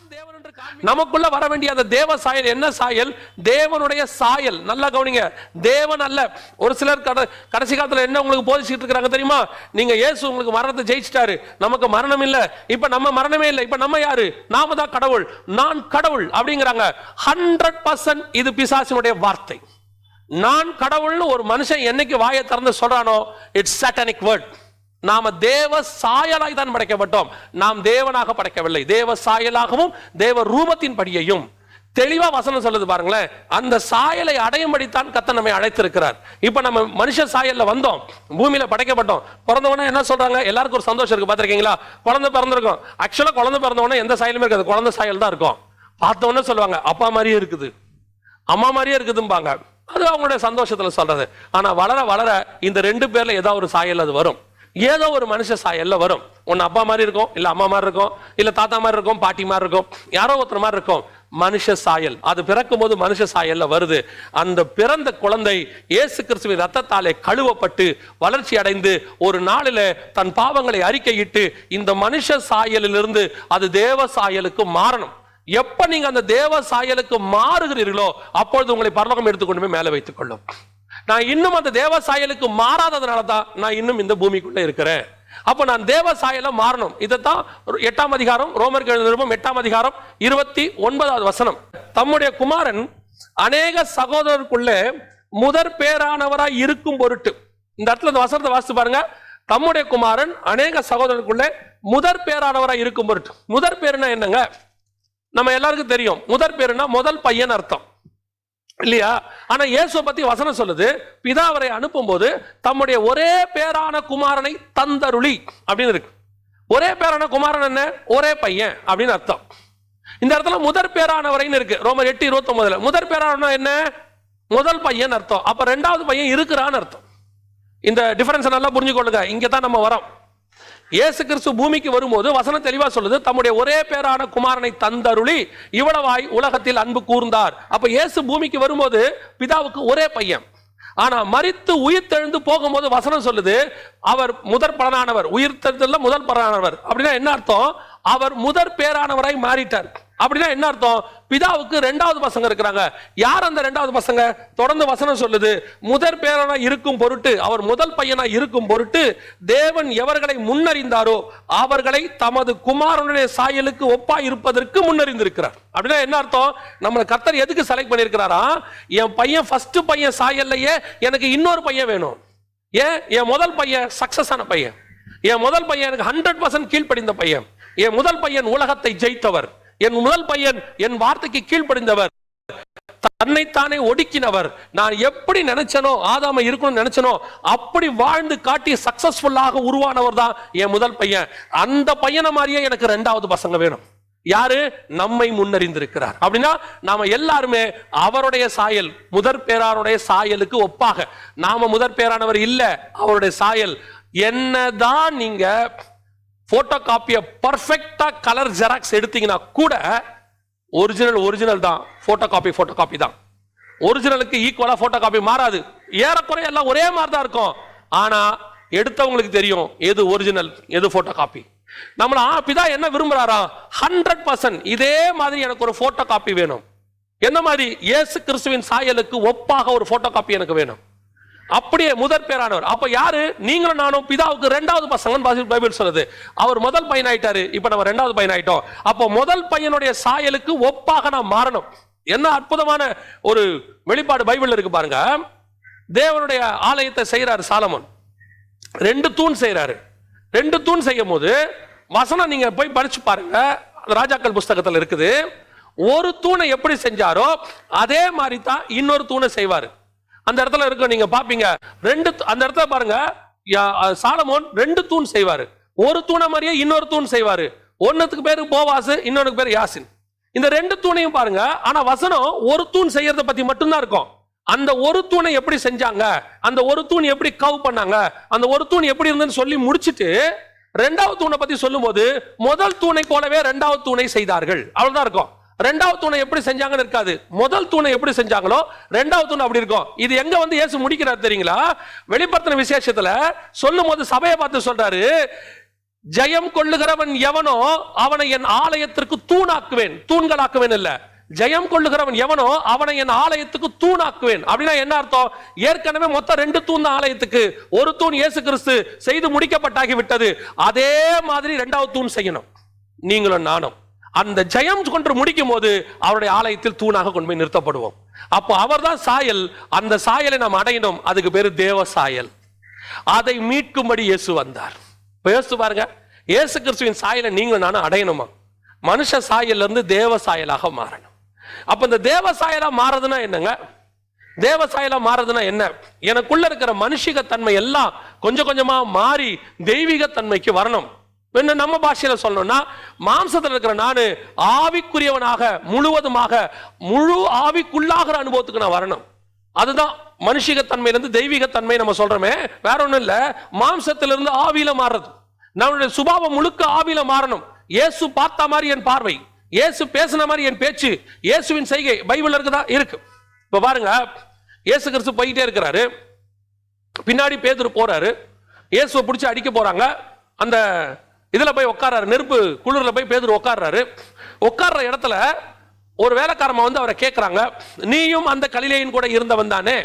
நமக்குள்ள வர வேண்டிய அந்த தேவ சாயல் என்ன சாயல்? தேவனுடைய சாயல். நல்லா கவனிங்க, தேவன் அல்ல. ஒரு சிலர் கடைசி காலத்துல என்ன உங்களுக்கு போதிச்சுட்டு இருக்காங்க தெரியுமா? நீங்க இயேசு உங்களுக்கு மரணத்தை ஜெயிச்சிட்டாரு, நமக்கு மரணம் இல்ல, இப்ப நம்ம மரணமே இல்லை, இப்ப நம்ம யாரு? நாம தான் கடவுள், நான் கடவுள் அப்படிங்கிறாங்க. 100% இது பிசாசினுடைய வார்த்தை. நான் கடவுள்னு ஒரு மனுஷன் என்னைக்கு வாயை திறந்து சொல்றானோ, இட்ஸ் சாட்டானிக் வேர்ட். நாம தேவ சாயலாய் தான் படைக்கப்பட்டோம். நாம் தேவனாக படைக்கவில்லை. தேவ சாயலாகவும் தேவ ரூபத்தின் படியையும் தெளிவா வசனம் சொல்லுது பாருங்களேன். அந்த சாயலை அடையும்படித்தான் கர்த்தர் நம்மை அழைத்திருக்கிறார். இப்ப நம்ம மனுஷ சாயல்ல வந்தோம், பூமியில படைக்கப்பட்டோம். பிறந்தவொடனே என்ன சொல்றாங்க? எல்லாருக்கும் ஒரு சந்தோஷம் இருக்கு. பாத்திருக்கீங்களா? குழந்தை பிறந்திருக்கும். ஆக்சுவலா குழந்தை பிறந்தவொடனே எந்த சாயலுமே இருக்காது, குழந்தை சாயல் தான் இருக்கும். பார்த்தவொடனே சொல்லுவாங்க அப்பா மாதிரியே இருக்குது, அம்மா மாதிரியே இருக்குதும்பாங்க. அது அவங்களுடைய சந்தோஷத்துல சொல்றது. ஆனா வளர வளர இந்த ரெண்டு பேர்ல ஏதாவது ஒரு சாயல் அது வரும், ஏதோ ஒரு மனுஷ சாயல்ல வரும். ஒன்னு அப்பா மாதிரி இருக்கும், இல்ல அம்மா மாதிரி இருக்கும், இல்ல தாத்தா மாதிரி இருக்கும், பாட்டி மாதிரி இருக்கும், யாரோ ஒருத்தர் மாதிரி இருக்கும். மனுஷ சாயல், அது பிறக்கும் போது மனுஷ சாயல்ல வருது. அந்த பிறந்த குழந்தை இயேசு கிறிஸ்துவின் ரத்தத்தாலே கழுவப்பட்டு வளர்ச்சி அடைந்து ஒரு நாளில தன் பாவங்களை அறிக்கையிட்டு இந்த மனுஷ சாயலிலிருந்து அது தேவ சாயலுக்கு மாறணும். எப்ப நீங்க அந்த தேவ சாயலுக்கு மாறுகிறீர்களோ அப்பொழுது உங்களை பரலோகம் எடுத்துக்கொண்டு போய் மேல வைத்துக் கொள்ளும். நான் இன்னும் அந்த தேவ சாயலுக்கு மாறாததுனால தான் நான் இன்னும் இந்த பூமிக்குள்ள இருக்கிறேன். அப்ப நான் தேவ சாயல மாறணும். இதைத்தான் 8ஆம் அதிகாரம், ரோமர்கள் நிருபம் 8ஆம் அதிகாரம் 29வது வசனம். தம்முடைய குமாரன் அநேக சகோதரருக்குள்ளே முதற் பேரானவராய் இருக்கும் பொருட்டு, இந்த இடத்துல இந்த வசனத்தை வாசித்து பாருங்க. தம்முடைய குமாரன் அநேக சகோதரருக்குள்ளே முதற் பேரானவராய் இருக்கும் பொருட்டு. முதற் பேருனா என்னங்க? நம்ம எல்லாருக்கும் தெரியும், முதற் பேருனா முதல் பையன் அர்த்தம் இல்லையா? ஆனா இயேசுவை பத்தி வசனம் சொல்லுது, பிதா அவரை அனுப்பும் போது தம்முடைய ஒரே பேரான குமாரனை தந்தருளி அப்படின்னு இருக்கு. ஒரே பேரான குமாரன் என்ன? ஒரே பையன் அப்படின்னு அர்த்தம். இந்த இடத்துல முதற் பேரானவரைன்னு இருக்கு ரோமர் 8:29. முதற் பேரான என்ன? முதல் பையன் அர்த்தம். அப்ப ரெண்டாவது பையன் இருக்கிறான்னு அர்த்தம். இந்த டிஃபரன்ஸ் நல்லா புரிஞ்சுக்கொள்ளுங்க. இங்கதான் நம்ம வரோம். இயேசு கிறிஸ்து பூமிக்கு வரும்போது வசனம் தெளிவா சொல்லுது, தம்முடைய ஒரே பேரான குமாரனை தந்தருளி இவ்வளவாய் உலகத்தில் அன்பு கூர்ந்தார். அப்ப இயேசு பூமிக்கு வரும்போது பிதாவுக்கு ஒரே பையன். ஆனா மரித்து உயிர்த்தெழுந்து போகும்போது வசனம் சொல்லுது அவர் முதற் பலனானவர், உயிர்த்தெழுதல்ல முதல் பலனானவர். அப்படின்னா என்ன அர்த்தம்? அவர் முதற் பேரானவராய் மாறிட்டார். அப்படின்னா என்ன அர்த்தம்? பிதாவுக்கு ரெண்டாவது பசங்க இருக்கிறாங்க. யார் அந்த ரெண்டாவது பசங்க? தொடர்ந்து வசனம் சொல்லுது, முதற் பேரான இருக்கும் பொருட்டு, அவர் முதல் பையனா இருக்கும் பொருட்டு தேவன் எவர்களை முன்னறிந்தாரோ அவர்களை தமது குமாரனுடைய சாயலுக்கு ஒப்பாய் இருப்பதற்கு முன்னறிந்திருக்கிறார். அப்படின்னா என்ன அர்த்தம்? நம்ம கர்த்தர் எதுக்கு செலக்ட் பண்ணியிருக்கிறாரா? என் பையன் ஃபர்ஸ்ட் பையன் சாயல்லையே எனக்கு இன்னொரு பையன் வேணும். ஏன்? என் முதல் பையன் சக்சஸ் ஆன பையன், என் முதல் பையன் எனக்கு 100% கீழ்ப்படிந்த பையன், என் முதல் பையன் உலகத்தை ஜெயித்தவர், என் முதல் பையன் என் வார்த்தைக்கு கீழ்ப்படிந்தவர், தன்னைத்தானே ஒடுக்கினவர். நான் எப்படி நினைச்சனோ, ஆதாம இருக்கணும்னு நினைச்சனோ அப்படி வாழ்ந்து காட்டி சக்சஸ்ஃபுல்லாக உருவானவர் தான் என் முதல் பையன். அந்த பையனை மாதிரியே எனக்கு ரெண்டாவது பசங்க வேணும். யாரு? நம்மை முன்னறிந்திருக்கிறார். அப்படின்னா நாம எல்லாருமே அவருடைய சாயல், முதற் பேரானுடைய சாயலுக்கு ஒப்பாக. நாம முதற் பேரானவர் இல்ல, அவருடைய சாயல். என்னதான் நீங்க போட்டோ காப்பிய பர்ஃபெக்ட்டா கலர் ஜெராக்ஸ் எடுத்தீங்கன்னா கூட ஒரிஜினல் தான். போட்டோ காப்பி தான். ஒரிஜினலுக்கு ஈக்குவலா போட்டோ காப்பி மாறாது. ஏறக்குறைய எல்லாம் ஒரே மாதிரி தான் இருக்கும். ஆனா எடுத்தவங்களுக்கு தெரியும் எது ஒரிஜினல், எது போட்டோ காப்பி. நம்மள பிதா என்ன விரும்புறாரா? 100% இதே மாதிரி எனக்கு ஒரு போட்டோ காப்பி வேணும். என்ன மாதிரி? இயேசு கிறிஸ்துவின் சாயலுக்கு ஒப்பாக ஒரு போட்டோ காப்பி எனக்கு வேணும். அப்படியே முதற் பேரானவர். அப்ப யாரு? நீங்களும் நானும் பிதாவுக்கு ரெண்டாவது பசங்க பைபிள் சொல்லுது. அவர் முதல் பையன் ஆயிட்டாரு, இப்ப நம்ம ரெண்டாவது பையன் ஆயிட்டோம். அப்போ முதல் பையனுடைய சாயலுக்கு ஒப்பாக நாம் மாறணும். என்ன அற்புதமான ஒரு வெளிப்பாடு பைபிள் இருக்கு பாருங்க. தேவனுடைய ஆலயத்தை செய்யறாரு சாலமோன். 2 தூண் செய்யறாரு. 2 தூண் செய்யும் போது வசனம் நீங்க போய் படிச்சு பாருங்க, ராஜாக்கள் புஸ்தகத்தில் இருக்குது. ஒரு தூணை எப்படி செஞ்சாரோ அதே மாதிரி தான் இன்னொரு தூணை செய்வாரு. அந்த இடத்துல இருக்க நீங்க பாப்பீங்க. அந்த இடத்துல பாருங்க, சாலமோன் 2 தூண் செய்வாரு. ஒரு தூணை மாதிரியே இன்னொரு தூண் செய்வாரு. ஒன்னுக்கு பேரு போவாசு, இன்னொருக்கு பேரு யாசின். இந்த 2 தூணையும் பாருங்க. ஆனா வசனம் ஒரு தூண் செய்யறத பத்தி மட்டும்தான் இருக்கும். அந்த ஒரு தூணை எப்படி செஞ்சாங்க, அந்த ஒரு தூண் எப்படி கவ் பண்ணாங்க, அந்த ஒரு தூண் எப்படி இருந்துன்னு சொல்லி முடிச்சிட்டு ரெண்டாவது தூணை பத்தி சொல்லும் போது முதல் தூணை போலவே ரெண்டாவது தூணை செய்தார்கள். அவ்வளவுதான் இருக்கும். ரெண்டாவது தூணை எப்படி செஞ்சாங்கன்னு இருக்காது. முதல் தூணை எப்படி செஞ்சாங்களோ ரெண்டாவது தூண் அப்படி இருக்கும். இது எங்க வந்து இயேசு முடிக்கிறார் தெரியுங்களா? வெளிப்படுத்தின விசேஷத்துல சொல்லும் போது சபையை பார்த்து சொல்றாரு, ஜெயம் கொள்ளுகிறவன் எவனோ அவனை என் ஆலயத்திற்கு தூணாக்குவேன். தூண்களாக்குவேன் இல்ல, ஜெயம் கொள்ளுகிறவன் எவனோ அவனை என் ஆலயத்துக்கு தூணாக்குவேன். அப்படின்னா என்ன அர்த்தம்? ஏற்கனவே மொத்தம் 2 தூண் ஆலயத்துக்கு, ஒரு தூண் இயேசு கிறிஸ்து செய்து முடிக்கப்பட்டாகி விட்டது. அதே மாதிரி ரெண்டாவது தூண் செய்யணும் நீங்களும் நானும். அந்த ஜெயம் கொண்டு முடிக்கும் போது அவருடைய ஆலயத்தில் தூணாக கொண்டு போய் நிறுத்தப்படுவோம். அப்போ அவர் தான் சாயல். அந்த சாயலை நாம் அடையணும். அதுக்கு பேரு தேவ சாயல். அதை மீட்கும்படி இயேசு வந்தார். யோசித்து பாருங்க, இயேசு கிறிஸ்துவின் சாயலை நீங்களும் நானும் அடையணுமா? மனுஷ சாயல்ல இருந்து தேவ சாயலாக மாறணும். அப்ப இந்த தேவ சாயலா மாறதுன்னா என்னங்க? தேவ சாயலா மாறதுன்னா என்ன? எனக்குள்ள இருக்கிற மனுஷிக தன்மை எல்லாம் கொஞ்சம் கொஞ்சமா மாறி தெய்வீக தன்மைக்கு வரணும். நம்ம பாஷையில சொல்லணும்னா, மாம்சத்தில் இருக்கிற நானு ஆவிக்குரியவனாக முழுவதுமாக முழு ஆவிக்குள்ளாகிற அனுபவத்துக்கு நான் வரணும். அதுதான் மனுஷிக தன்மையிலிருந்து தெய்வீக தன்மை நம்ம சொல்றோமே, வேற ஒண்ணும் இல்ல. மாம்சத்திலிருந்து ஆவியில மாறுறது. நம்மளுடைய சுபாவம் முழுக்க ஆவியில மாறணும். இயேசு பார்த்த மாதிரி என் பார்வை, இயேசு பேசின மாதிரி என் பேச்சு, இயேசுவின் செய்கை பைபிள் இருக்குதா? இருக்கு. இப்ப பாருங்க, இயேசு கிறிஸ்து போயிட்டே இருக்கிறாரு, பின்னாடி பேதுரு போறாரு, இயேசுவை பிடிச்சி அடிக்க போறாங்க. அந்த இதுல போய் உட்கார்றாரு, நெருப்பு குளிர்ல போய் பேதுரு உட்கார்றாரு. உட்கார்ற இடத்துல ஒரு வேலைக்காரமா வந்து அவரை கேட்கிறாங்க, நீயும் அந்த கலிலேயன் கூட இருந்தவன் தானே?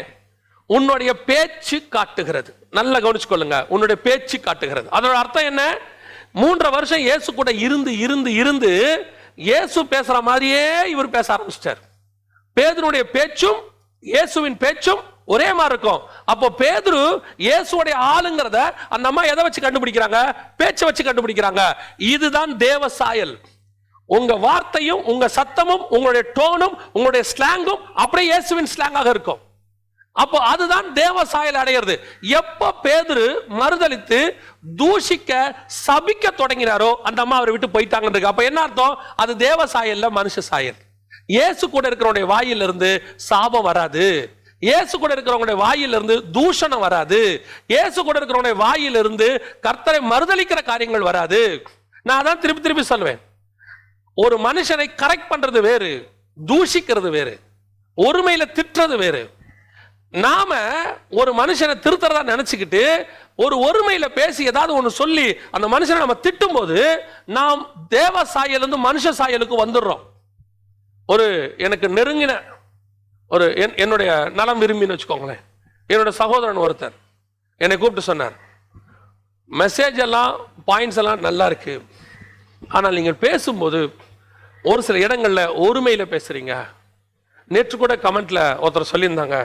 உன்னுடைய பேச்சு காட்டுகிறது. நல்லா கவனிச்சுக்கொள்ளுங்க, உன்னுடைய பேச்சு காட்டுகிறது. அதோட அர்த்தம் என்ன? 3 வருஷம் இயேசு கூட இருந்து இருந்து இருந்து இயேசு பேசுற மாதிரியே இவர் பேச ஆரம்பிச்சிட்டார். பேதுருடைய பேச்சும் இயேசுவின் பேச்சும் ஒரே மாதிரி இருக்கும். அப்போ பேதுரு இயேசுடைய ஆளுங்கிறத அந்த அம்மா எதை வச்சு கண்டுபிடிக்கிறாங்க? பேச்சை வச்சு கண்டுபிடிக்கிறாங்க. இதுதான் தேவ சாயல். உங்க வார்த்தையும் உங்க சத்தமும் உங்களுடைய டோனும் உங்களுடைய ஸ்லாங்கும் அப்படியே இயேசுவின் ஸ்லாங்காக இருக்கும். அப்போ அதுதான் தேவ சாயல் அடையிறது. எப்ப பேதுரு மறுதலித்து தூஷிக்க சபிக்க தொடங்கினாரோ அந்த அம்மா அவரை விட்டு போயிட்டாங்க. அப்ப என்ன அர்த்தம்? அது தேவ சாயல்ல மனுஷ சாயல். இயேசு கூட இருக்கிறவனுடைய வாயிலிருந்து சாபம் வராது, இயேசு கூட இருக்கிறவங்களுடைய வாயிலிருந்து தூஷணம் வராது, இயேசு கூட இருக்கிறவங்களுடைய வாயிலிருந்து கர்த்தரை மறுதலிக்கிற காரியங்கள் வராது. நான் அதான் திருப்பி திருப்பி சொல்வேன், ஒரு மனுஷனை கரெக்ட் பண்றது வேறு, தூஷிக்கிறது வேறு, ஒருமையில திட்டுறது வேறு. நாம ஒரு மனுஷனை திருத்தறதா நினைச்சுக்கிட்டு ஒரு ஒருமையில பேசி ஏதாவது ஒண்ணு சொல்லி அந்த மனுஷனை நம்ம திட்டும் போது நாம் தேவ சாயலிருந்து மனுஷ சாயலுக்கு வந்துடுறோம். ஒரு எனக்கு நெருங்கின ஒரு என்னுடைய நலம் விரும்பின்னு வச்சுக்கோங்களேன், என்னோட சகோதரன் ஒருத்தர் என்னை கூப்பிட்டு சொன்னார், மெசேஜ் எல்லாம் பாயிண்ட்ஸ் எல்லாம் நல்லா இருக்கு, ஆனால் நீங்கள் பேசும்போது ஒரு சில இடங்கள்ல ஒருமையில பேசுறீங்க. நேற்று கூட கமெண்ட்ல ஒருத்தர் சொல்லியிருந்தாங்க,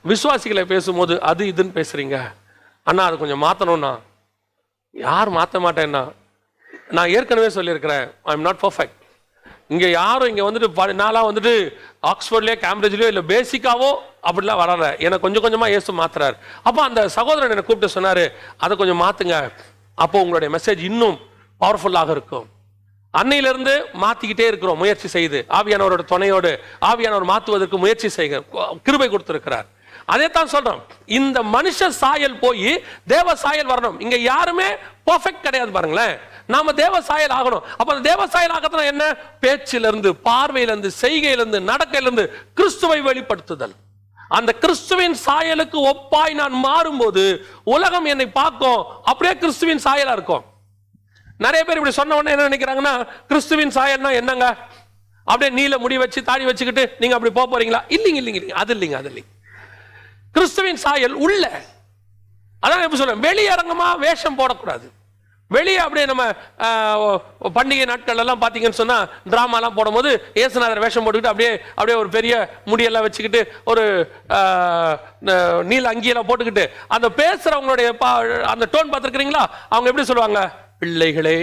விசுவாசிகளை பேசும்போது அது இதுன்னு பேசுறீங்க, அண்ணா அது கொஞ்சம் மாற்றணும்னா. யார் மாற்ற மாட்டேன்னா, நான் ஏற்கனவே சொல்லியிருக்கிறேன், ஐ எம் நாட் பர்ஃபெக்ட். இங்கே யாரும் இங்கே வந்துட்டு நான்லாம் வந்துட்டு ஆக்ஸ்போர்ட்லேயோ கேம்பிரிட்ஜ்லையோ இல்லை பேசிக்காவோ அப்படிலாம் வரல, எனக்கு கொஞ்சம் கொஞ்சமாக இயேசு மாத்துறாரு. அப்போ அந்த சகோதரன் என்னை கூப்பிட்டு சொன்னார், அதை கொஞ்சம் மாற்றுங்க, அப்போ உங்களுடைய மெசேஜ் இன்னும் பவர்ஃபுல்லாக இருக்கும். அன்னையிலிருந்து மாற்றிக்கிட்டே இருக்கிறோம், முயற்சி செய்து ஆவியானவரோட துணையோடு ஆவியானவர் மாற்றுவதற்கு முயற்சி செய்ய கிருபை கொடுத்திருக்கிறார். அதே தான் சொல்றோம், இந்த மனுஷ சாயல் போய் தேவ சாயல் வரணும். இங்க யாருமே பர்ஃபெக்ட் கிடையாது பாருங்களேன், நாம தேவ சாயல் ஆகணும். அப்ப அந்த தேவ சாயல் ஆகத்துல என்ன? பேச்சிலிருந்து, பார்வையிலிருந்து, செய்கையிலிருந்து, நடக்கையிலிருந்து கிறிஸ்துவை வெளிப்படுத்துதல். அந்த கிறிஸ்துவின் சாயலுக்கு ஒப்பாய் நான் மாறும்போது உலகம் என்னை பார்க்கும் அப்படியே கிறிஸ்துவின் சாயலா இருக்கும். நிறைய பேர் இப்படி சொன்ன உடனே என்ன நினைக்கிறாங்கன்னா, கிறிஸ்துவின் சாயல்னா என்னங்க, அப்படியே நீல முடி வச்சு தாடி வச்சுக்கிட்டு நீங்க அப்படி போக போறீங்களா? இல்லைங்க இல்லைங்க, அது இல்லைங்க, அது இல்லைங்க. கிறிஸ்துவின் சாயல் உள்ள, அதான் எப்படி சொல்ல, வெளியரங்கமா வேஷம் போடக்கூடாது. வெளியே அப்படியே நம்ம பண்டிகை நாட்கள் எல்லாம் பார்த்தீங்கன்னு சொன்னா டிராமாலாம் போடும்போது இயேசுநாதர் வேஷம் போட்டுக்கிட்டு அப்படியே அப்படியே ஒரு பெரிய முடியெல்லாம் வச்சுக்கிட்டு ஒரு நீல அங்கியெல்லாம் போட்டுக்கிட்டு அந்த பேசுறவங்களுடைய அந்த டோன் பார்த்துருக்கிறீங்களா? அவங்க எப்படி சொல்லுவாங்க? பிள்ளைகளே.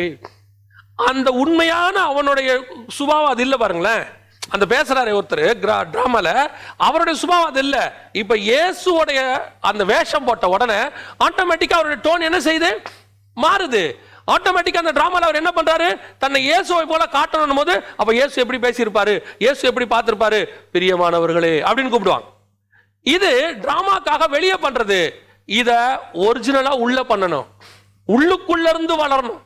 அந்த உண்மையான அவனுடைய சுபாவம் அது இல்லை பாருங்களேன். அந்த பேசுறாரு ஒருத்தர் டிராமால, அவருடைய சுபாவம் அது இல்லை. இப்ப இயேசுடைய அந்த வேஷம் போட்ட உடனே ஆட்டோமேட்டிக்கா அவருடைய டோன் என்ன செய்யுது? மாறுது. ஆட்டோமேட்டிக்கா அந்த டிராமால அவர் என்ன பண்றாரு? தன்னை இயேசுவை போல காட்டணும் போது, அப்ப இயேசு எப்படி பேசியிருப்பாரு, இயேசு எப்படி பார்த்திருப்பாரு, பிரியமானவர்களே அப்படின்னு கூப்பிடுவாங்க. இது டிராமாக்காக வெளியே பண்றது. இத ஒரிஜினலா உள்ள பண்ணணும், உள்ளுக்குள்ள இருந்து வளரணும்,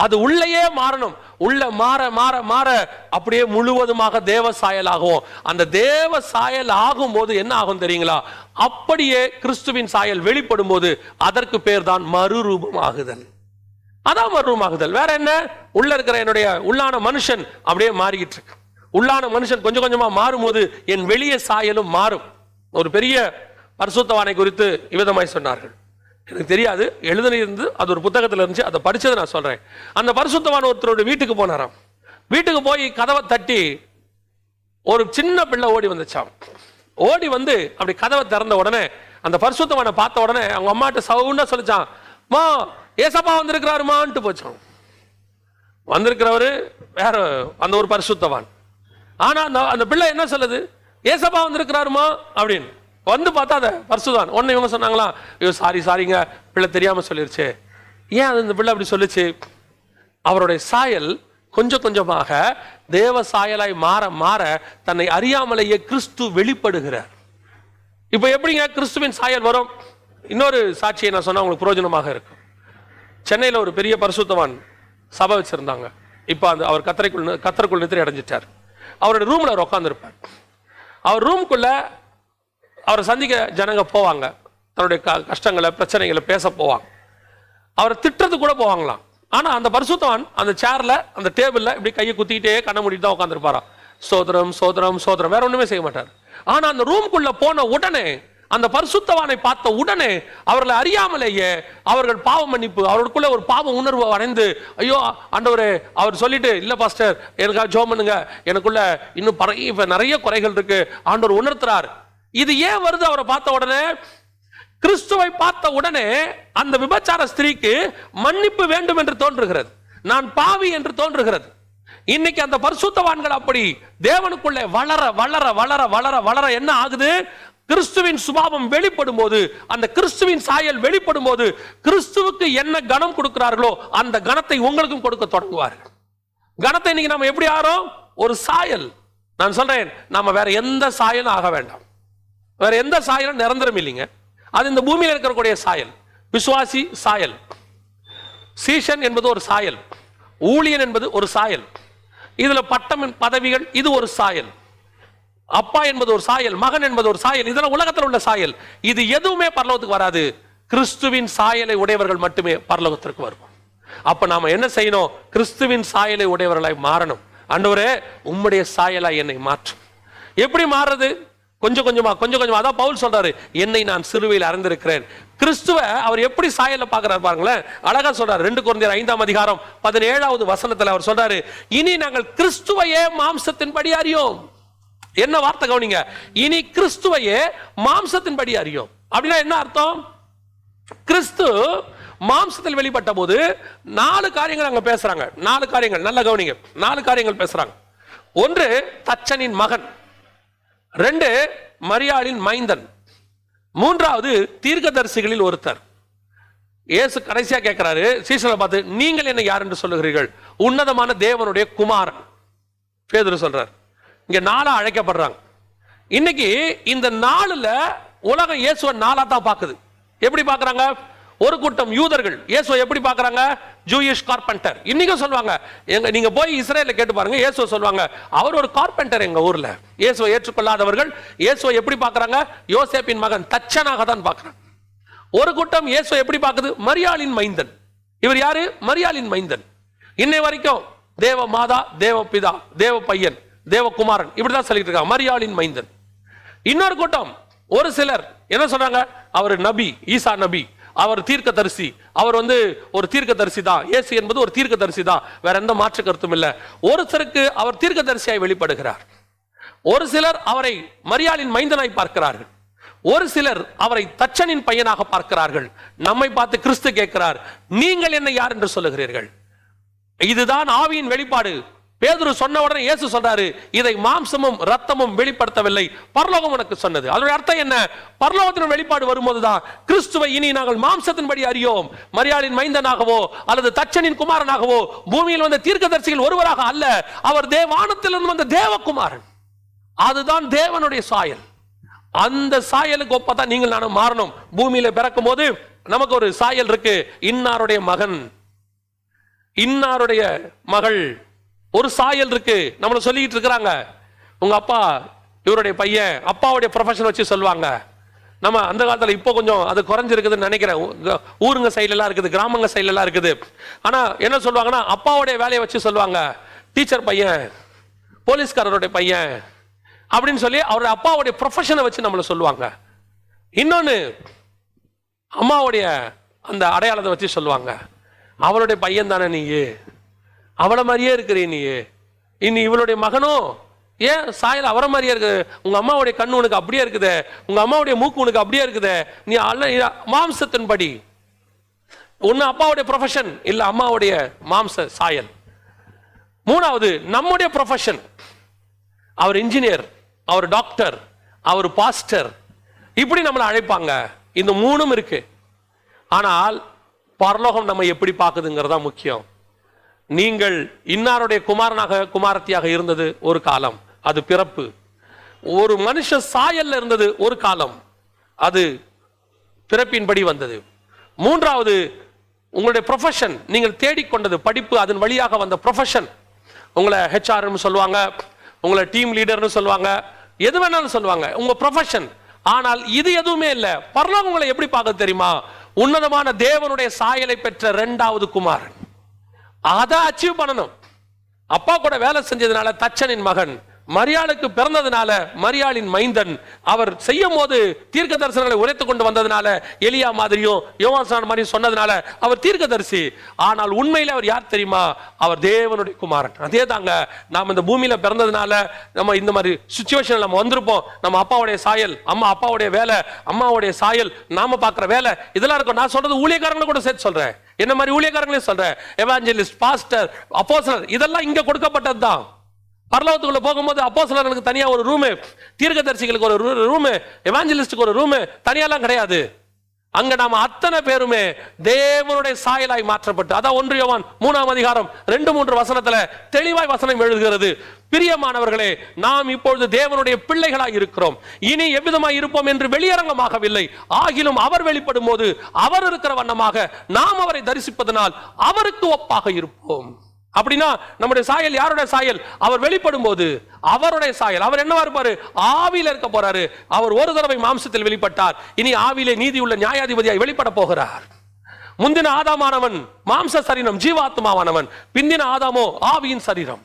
அது உள்ளேயே மாறணும். உள்ள மாற மாற மாற அப்படியே முழுவதுமாக தேவ சாயலாகும். அந்த தேவ சாயல் ஆகும் போது என்ன ஆகும் தெரியுங்களா? அப்படியே கிறிஸ்துவின் சாயல் வெளிப்படும் போது அதற்கு பேர் தான் மறுரூபமாகுதல். அதான் மறுரூபமாகுதல். வேற என்ன? உள்ள இருக்கிற என்னுடைய உள்ளான மனுஷன் அப்படியே மாறிக்கிட்டு இருக்கு. உள்ளான மனுஷன் கொஞ்சம் கொஞ்சமா மாறும்போது என் வெளிய சாயலும் மாறும். ஒரு பெரிய பரிசுத்தவானை குறித்து இவ்விதமாய் சொன்னார்கள். எனக்கு தெரியாது, எழுதினிருந்து அது ஒரு புத்தகத்தில் இருந்துச்சு, அதை படிச்சதை நான் சொல்றேன். அந்த பரிசுத்தவான் ஒருத்தரோட வீட்டுக்கு போனாராம். வீட்டுக்கு போய் கதவை தட்டி ஒரு சின்ன பிள்ளை ஓடி வந்துச்சாம். ஓடி வந்து அப்படி கதவை திறந்த உடனே அந்த பரிசுத்தவானை பார்த்த உடனே அவங்க அம்மாட்ட சவுண்டா சொல்லிச்சான், மா ஏசப்பா வந்திருக்கிறாருமான்ட்டு போச்சான். வந்திருக்கிறவரு வேற அந்த ஒரு பரிசுத்தவான். ஆனா அந்த பிள்ளை என்ன சொல்லுது? ஏசப்பா வந்திருக்கிறாருமா அப்படின்னு. வந்து பார்த்தா அதை பரிசுத்தவான். உடனே இவங்க சொன்னாங்களா, ஐயோ சாரிங்க, பிள்ளை தெரியாம சொல்லிருச்சு. ஏன் அது இந்த பிள்ளை அப்படி சொல்லிச்சு? அவருடைய சாயல் கொஞ்சம் கொஞ்சமாக தேவ சாயலாய் மாற மாற தன்னை அறியாமலேயே கிறிஸ்து வெளிப்படுகிறார். இப்ப எப்படிங்க கிறிஸ்துவின் சாயல் வரும்? இன்னொரு சாட்சியை நான் சொன்னா உங்களுக்கு பிரயோஜனமாக இருக்கும். சென்னையில் ஒரு பெரிய பரிசுத்தவான் சபை வச்சிருந்தாங்க. இப்போ அவர் கத்தருக்குள் நித்திரை அடைஞ்சிட்டார். அவருடைய ரூம்ல அவர் உட்காந்துருப்பார். அவர் ரூம்குள்ள அவரை சந்திக்க ஜனங்க போவாங்க. தன்னுடைய கஷ்டங்களை பிரச்சனைகளை பேச போவாங்க. அவரை திட்டுறது கூட போவாங்களாம். ஆனா அந்த பரிசுத்தவான் அந்த சேர்ல அந்த டேபிள்ல இப்படி கையை குத்திக்கிட்டே கண்ண மூடிட்டு தான் உட்காந்துருப்பாராம். சோதரம் சோதரம் சோதரம், வேற ஒண்ணுமே செய்ய மாட்டார். ஆனா அந்த ரூம்குள்ள போன உடனே, அந்த பரிசுத்தவானை பார்த்த உடனே அவர்களை அறியாமலேயே அவர்கள் பாவ மன்னிப்பு, அவர்களுக்குள்ள ஒரு பாவ உணர்வு அடைந்து, ஐயோ ஆண்டவரே, அவர் சொல்லிட்டு, இல்ல பாஸ்டர் எனக்காக ஜெபம் பண்ணுங்க, எனக்குள்ள இன்னும் நிறைய குறைகள் இருக்கு, ஆண்டவர் உணர்த்துறார். இது ஏன் வருது? அவரை பார்த்த உடனே, கிறிஸ்துவை பார்த்த உடனே அந்த விபச்சார ஸ்திரீக்கு மன்னிப்பு வேண்டும் என்று தோன்றுகிறது, நான் பாவி என்று தோன்றுகிறது. இன்னைக்கு அந்த பரிசுத்தவான்கள் அப்படி தேவனுக்குள்ளே வளர வளர வளர வளர வளர என்ன ஆகுது? கிறிஸ்துவின் சுபாவம் வெளிப்படும் போது, அந்த கிறிஸ்துவின் சாயல் வெளிப்படும் போது, கிறிஸ்துவுக்கு என்ன கனம் கொடுக்கிறார்களோ அந்த கனத்தை உங்களுக்கும் கொடுக்க தொடங்குவார்கள். கனத்தை இன்னைக்கு நம்ம எப்படி ஆறோம்? ஒரு சாயல். நான் சொல்றேன், நம்ம வேற எந்த சாயலும் ஆக வேண்டாம். வேற எந்த சாயலும் நிரந்தரம் இல்லைங்க. அது இந்த பூமியில் இருக்கக்கூடிய சாயல். விசுவாசி சாயல், சீஷன் என்பது ஒரு சாயல், ஊழியன் என்பது ஒரு சாயல், இதுல பட்டம் பதவிகள் இது ஒரு சாயல், அப்பா என்பது ஒரு சாயல், மகன் என்பது ஒரு சாயல், இதெல்லாம் உலகத்தில் உள்ள சாயல். இது எதுவுமே பரலோகத்துக்கு வராது. கிறிஸ்துவின் சாயலை உடையவர்கள் மட்டுமே பரலோகத்திற்கு வருவோம். அப்ப நாம என்ன செய்யணும்? கிறிஸ்துவின் சாயலை உடையவர்களாய் மாறணும். ஆண்டவரே, உம்முடைய சாயலாய் என்னை மாற்றும். எப்படி மாறுறது? கொஞ்சம் கொஞ்சமா கொஞ்சம் கொஞ்சமா. அதான் பவுல் சொல்றாரு, என்னை நான் சிலுவையில் அறிந்திருக்கிறேன். கிறிஸ்துவ அவர் எப்படி சாயல பாக்குறாரு பாருங்களேன். அழகா சொல்றாரு. 2 கொரிந்தியர் 5ஆம் அதிகாரம் 17வது வசனத்துல அவர் சொல்றாரு, இனி நாங்கள் கிறிஸ்துவையே மாம்சத்தின்படி அறியோம். என்ன வார்த்தை கவனிங்க, இனி கிறிஸ்துவையே மாம்சத்தின்படி அறியோம். அப்படின்னா என்ன அர்த்தம்? கிறிஸ்து மாம்சத்தில் வெளிப்பட்ட போது 4 காரியங்கள் அங்க பேசுறாங்க. 4 காரியங்கள் நல்ல கவனிங்க. 4 காரியங்கள் பேசுறாங்க. 1, தச்சனின் மகன். 2, மரியாளின் மைந்தன். 3வது, தீர்க்கதரிசிகளில் ஒருத்தர். இயேசு கடைசியா கேட்கிறாரு சீஷர்களை பார்த்து, நீங்கள் என்ன யார் என்று சொல்லுகிறீர்கள்? உன்னதமான தேவனுடைய குமாரன். பேதுரு சொல்றார். இங்க 4 அழைக்கப்படுறாங்க. இன்னைக்கு இந்த 4ல உலகம் இயேசுவை 4ஆ தான் பாக்குது. எப்படி பாக்குறாங்க? ஒரு கூட்டம் யூதர்கள் இயேசுவை எப்படி பாக்குறாங்க? Jewish carpenter. இன்னைக்கும் சொல்லுவாங்க, நீங்க போய் இஸ்ரேல்ல கேட்டு பாருங்க, இயேசுவை சொல்லுவாங்க, அவர் ஒரு கார்பெண்டர் எங்க ஊர்ல. இயேசுவை ஏற்றுக்கொள்ளாதவர்கள் இயேசுவை எப்படி பாக்குறாங்க? யோசேப்பின் மகன், தச்சனாக தான் பாக்குறாங்க. ஒரு கூட்டம் இயேசுவை எப்படி பாக்குது? மரியாளின் மைந்தன். இவர் யாரு? மரியாளின் மைந்தன். இன்னை வரைக்கும் தேவ மாதா, தேவ பிதா, தேவ பையன், தேவகுமாரன், இப்படிதான் சொல்லிட்டு இருக்காங்க, மரியாளின் மைந்தன். இன்னொரு கூட்டம், ஒரு சிலர் என்ன சொல்றாங்க? அவர் நபி, ஈசா நபி, அவர் தீர்க்கதரிசி, அவர் ஒரு தீர்க்கதரிசி தான், இயேசு என்பது ஒரு தீர்க்கதரிசி தான், வேற எந்த மாற்று கருத்தும் இல்லை. ஒரு சிலருக்கு அவர் தீர்க்கதரிசியாய் வெளிப்படுகிறார். ஒரு சிலர் அவரை மரியாளின் மைந்தனாய் பார்க்கிறார்கள். ஒரு சிலர் அவரை தச்சனின் பையனாக பார்க்கிறார்கள். நம்மை பார்த்து கிறிஸ்து கேட்கிறார், நீங்கள் என்ன யார் என்று சொல்லுகிறீர்கள்? இதுதான் ஆவியின் வெளிப்பாடு. பேதுரு சொன்ன உடனே இயேசு சொல்றாரு, இதை மாம்சமும் ரத்தமும் வெளிப்படுத்தவில்லை, பரலோகம் உனக்கு சொன்னது. அதோட அர்த்தம் என்ன? பரலோகத்தின் வெளிப்பாடு வரும்போதுதான் கிறிஸ்துவை இனி நாங்கள் மாம்சத்தின்படி அறியோம். மரியாளின் மைந்தனாகவோ அல்லது தச்சனின் குமாரனாகவோ பூமியில் வந்த தீர்க்கதரிசிகள் ஒருவராக அல்ல, அவர் வானத்திலிருந்து வந்த தேவகுமாரன். அதுதான் தேவனுடைய சாயல். அந்த சாயலுக்கு ஒப்பதான் நீங்கள் நானும் மாறணும். பூமியில பிறக்கும் போது நமக்கு ஒரு சாயல் இருக்கு, இன்னாருடைய மகன், இன்னாருடைய மகள், ஒரு சாயல் இருக்கு. நம்மள சொல்லிட்டு இருக்கிறாங்க, உங்க அப்பா இவருடைய பையன், அப்பாவுடைய ப்ரொஃபஷன் வச்சு சொல்லுவாங்க. நம்ம அந்த காலத்துல இப்போ கொஞ்சம் அது குறைஞ்சிருக்குதுன்னு நினைக்கிறேன். ஊருங்க சைட்ல எல்லாம் இருக்குது, கிராமங்க சைட்ல எல்லாம் இருக்குது. ஆனா என்ன சொல்லுவாங்கன்னா, அப்பாவுடைய வேலையை வச்சு சொல்லுவாங்க, டீச்சர் பையன், போலீஸ்காரருடைய பையன் அப்படின்னு சொல்லி அவருடைய அப்பாவுடைய ப்ரொஃபஷனை வச்சு நம்மள சொல்லுவாங்க. இன்னொன்னு, அம்மாவுடைய அந்த அடையாளத்தை வச்சு சொல்லுவாங்க, அவளுடைய பையன் தானே நீ, அவளை மாதிரியே இருக்கிறீ நீ, இனி இவளுடைய மகனும் ஏன் சாயல் அவரை மாதிரியே இருக்கு, உங்க அம்மாவுடைய கண்ணு உனக்கு அப்படியே இருக்குது, உங்க அம்மாவுடைய மூக்கு உனக்கு அப்படியே இருக்குது, நீ மாம்சத்தின்படி. ஒன்னு அப்பாவுடைய ப்ரொஃபஷன், இல்ல அம்மாவுடைய மாம்ச சாயல். 3வது நம்முடைய ப்ரொஃபஷன், அவர் இன்ஜினியர், அவர் டாக்டர், அவர் பாஸ்டர், இப்படி நம்மளை அழைப்பாங்க. இந்த 3ம் இருக்கு. ஆனால் பரலோகம் நம்ம எப்படி பார்க்குதுங்கிறதா முக்கியம். நீங்கள் இன்னாருடைய குமாரனாக குமாரத்தியாக இருந்தது ஒரு காலம், அது பிறப்பு. ஒரு மனுஷ சாயல்ல இருந்தது ஒரு காலம், அது பிறப்பின்படி வந்தது. 3வது உங்களுடைய ப்ரொஃபஷன், நீங்கள் தேடிக்கொண்டது படிப்பு, அதன் வழியாக வந்த ப்ரொஃபஷன், உங்களை ஹெச்ஆர்னு சொல்லுவாங்க, உங்களை டீம் லீடர்னு சொல்லுவாங்க, எது வேணாலும் சொல்லுவாங்க, உங்க ப்ரொஃபஷன். ஆனால் இது எதுவுமே இல்லை. பரலோகம் உங்களை எப்படி பார்க்க தெரியுமா? உன்னதமான தேவனுடைய சாயலை பெற்ற 2வது குமாரன். அதை அச்சீவ் பண்ணணும். அப்பா கூட வேலை செஞ்சதுனால தச்சனின் மகன், மரியாளுக்கு பிறந்ததுனால மரியாளின் மைந்தன். அவர் செய்யும் போது தீர்க்க தரிசனங்களை உரைத்துக் கொண்டு வந்ததுனால எலியா மாதிரியும் யோவான் மாதிரியும் சொன்னதுனால அவர் தீர்க்கதரிசி. ஆனால் உண்மையில அவர் யார் தெரியுமா? அவர் தேவனுடைய குமாரன். அதே தாங்க, நாம் இந்த பூமியில பிறந்ததுனால நம்ம இந்த மாதிரி சுச்சுவேஷன் நம்ம வந்திருப்போம். நம்ம அப்பாவுடைய சாயல், அப்பாவுடைய வேலை, அம்மாவுடைய சாயல், நாம பார்க்கிற வேலை இதெல்லாம் இருக்கும். நான் சொல்றது ஊழியக்காரங்களை கூட சேர்த்து சொல்றேன், என்ன மாதிரி ஊழியக்காரங்களே சொல்றேன். எவாஞ்சலிஸ்ட், பாஸ்டர், அப்போஸ்தலர் இதெல்லாம் இங்க கொடுக்கப்பட்டது தான். பரலோகத்துக்குள்ள போகும்போது அப்போஸ்தலர்களுக்கு தனியா ஒரு ரூம், தீர்க்கதரிசிகளுக்கு ஒரு ரூம், எவாஞ்சலிஸ்டுக்கு ஒரு ரூம், தனியாலாம் கிடையாது. அங்க நாம அத்தனை பேருமே தேவனுடைய சாயலாய் மாற்றப்பட்டு, அதான் 1 யோவான் 3ஆம் அதிகாரம் 2-3 வசனத்துல தெளிவாய் வசனம் எழுதுகிறது. பிரியமானவர்களே, நாம் இப்பொழுது தேவனுடைய பிள்ளைகளாய் இருக்கிறோம். இனி எவ்விதமாய் இருப்போம் என்று வெளியரங்கமாகவில்லை. ஆகிலும் அவர் வெளிப்படும் போது அவர் இருக்கிற வண்ணமாக நாம் அவரை தரிசிப்பதனால் அவருக்கு ஒப்பாக இருப்போம். அப்படின்னா நம்முடைய சாயல் யாருடைய சாயல்? அவர் வெளிப்படும் போது அவருடைய சாயல். அவர் என்னவா இருப்பாரு? ஆவியில இருக்க போறாரு. அவர் ஒரு தடவை மாம்சத்தில் வெளிப்பட்டார், இனி ஆவியிலே நீதி உள்ள நியாயாதிபதியாய் வெளிப்பட போகிறார். முந்தின ஆதாமானவன் மாம்ச சரீரம், ஜீவாத்மாவானவன். பிந்தின ஆதாமோ ஆவியின் சரீரம்.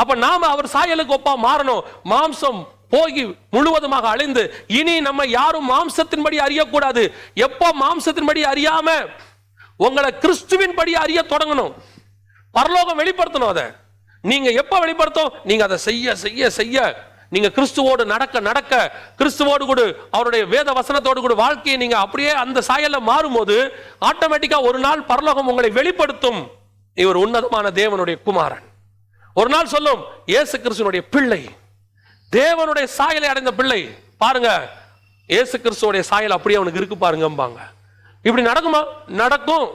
அப்ப நாம அவர் சாயலுக்கு ஒப்பா மாறணும். மாம்சம் போகி முழுவதுமாக அழிந்து இனி நம்ம யாரும் மாம்சத்தின்படி அறியக்கூடாது. எப்போ மாம்சத்தின்படி அறியாம உங்களை கிறிஸ்துவின்படி அறிய தொடங்கணும். பரலோகம் வெளிப்படுத்தணும். அதை நீங்க எப்ப வெளிப்படுத்தும்? நீங்க அதை செய்ய செய்ய செய்ய, நீங்க கிறிஸ்துவோடு நடக்க நடக்க, கிறிஸ்துவோடு கூட அவருடைய வேத வசனத்தோடு கூட வாழ்க்கையை நீங்க அப்படியே அந்த சாயல்ல மாறும்போது ஆட்டோமேட்டிக்கா ஒரு நாள் பரலோகம் உங்களை வெளிப்படுத்தும். இவர் உன்னதமான தேவனுடைய குமாரன். ஒரு நாள் சொல்லும், இயேசு கிறிஸ்துனுடைய பிள்ளை, தேவனுடைய சாயலை அடைந்த பிள்ளை. பாருங்க, இயேசு கிறிஸ்துவோடைய சாயல் அப்படியே அவனுக்கு இருக்கு பாருங்கம்பாங்க. இப்படி நடக்குமா? நடக்கும்,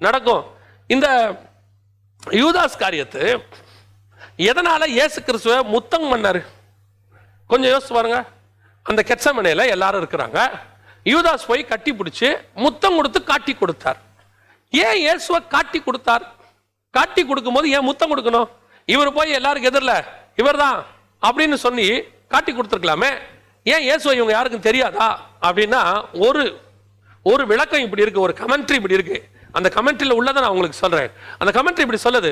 நடக்கும். இந்த யூதாஸ் காரியத்து எதனால இயேசு கிறிஸ்துவ முத்தம் பண்ணாரு? கொஞ்சம் யோசிச்சு பாருங்க. அந்த கெத்செமனேல எல்லாரும் இருக்கிறாங்க. யூதாஸ் போய் கட்டி பிடிச்சு முத்தம் கொடுத்து காட்டி கொடுத்தார். ஏன் இயேசுவை காட்டி கொடுத்தார்? காட்டி கொடுக்கும் போது ஏன் முத்தம் கொடுக்கணும்? இவர் போய் எல்லாருக்கும் எதிரில் இவர் தான் அப்படின்னு சொல்லி காட்டி கொடுத்துருக்கலாமே. ஏன் இயேசுவை இவங்க யாருக்கும் தெரியாதா அப்படின்னா, ஒரு விளக்கம் இப்படி இருக்கு, ஒரு கமெண்ட்ரி இப்படி இருக்கு. அந்த கமெண்ட்ரியில் உள்ளதை நான் உங்களுக்கு சொல்றேன். அந்த கமெண்ட்ரி இப்படி சொல்லுது,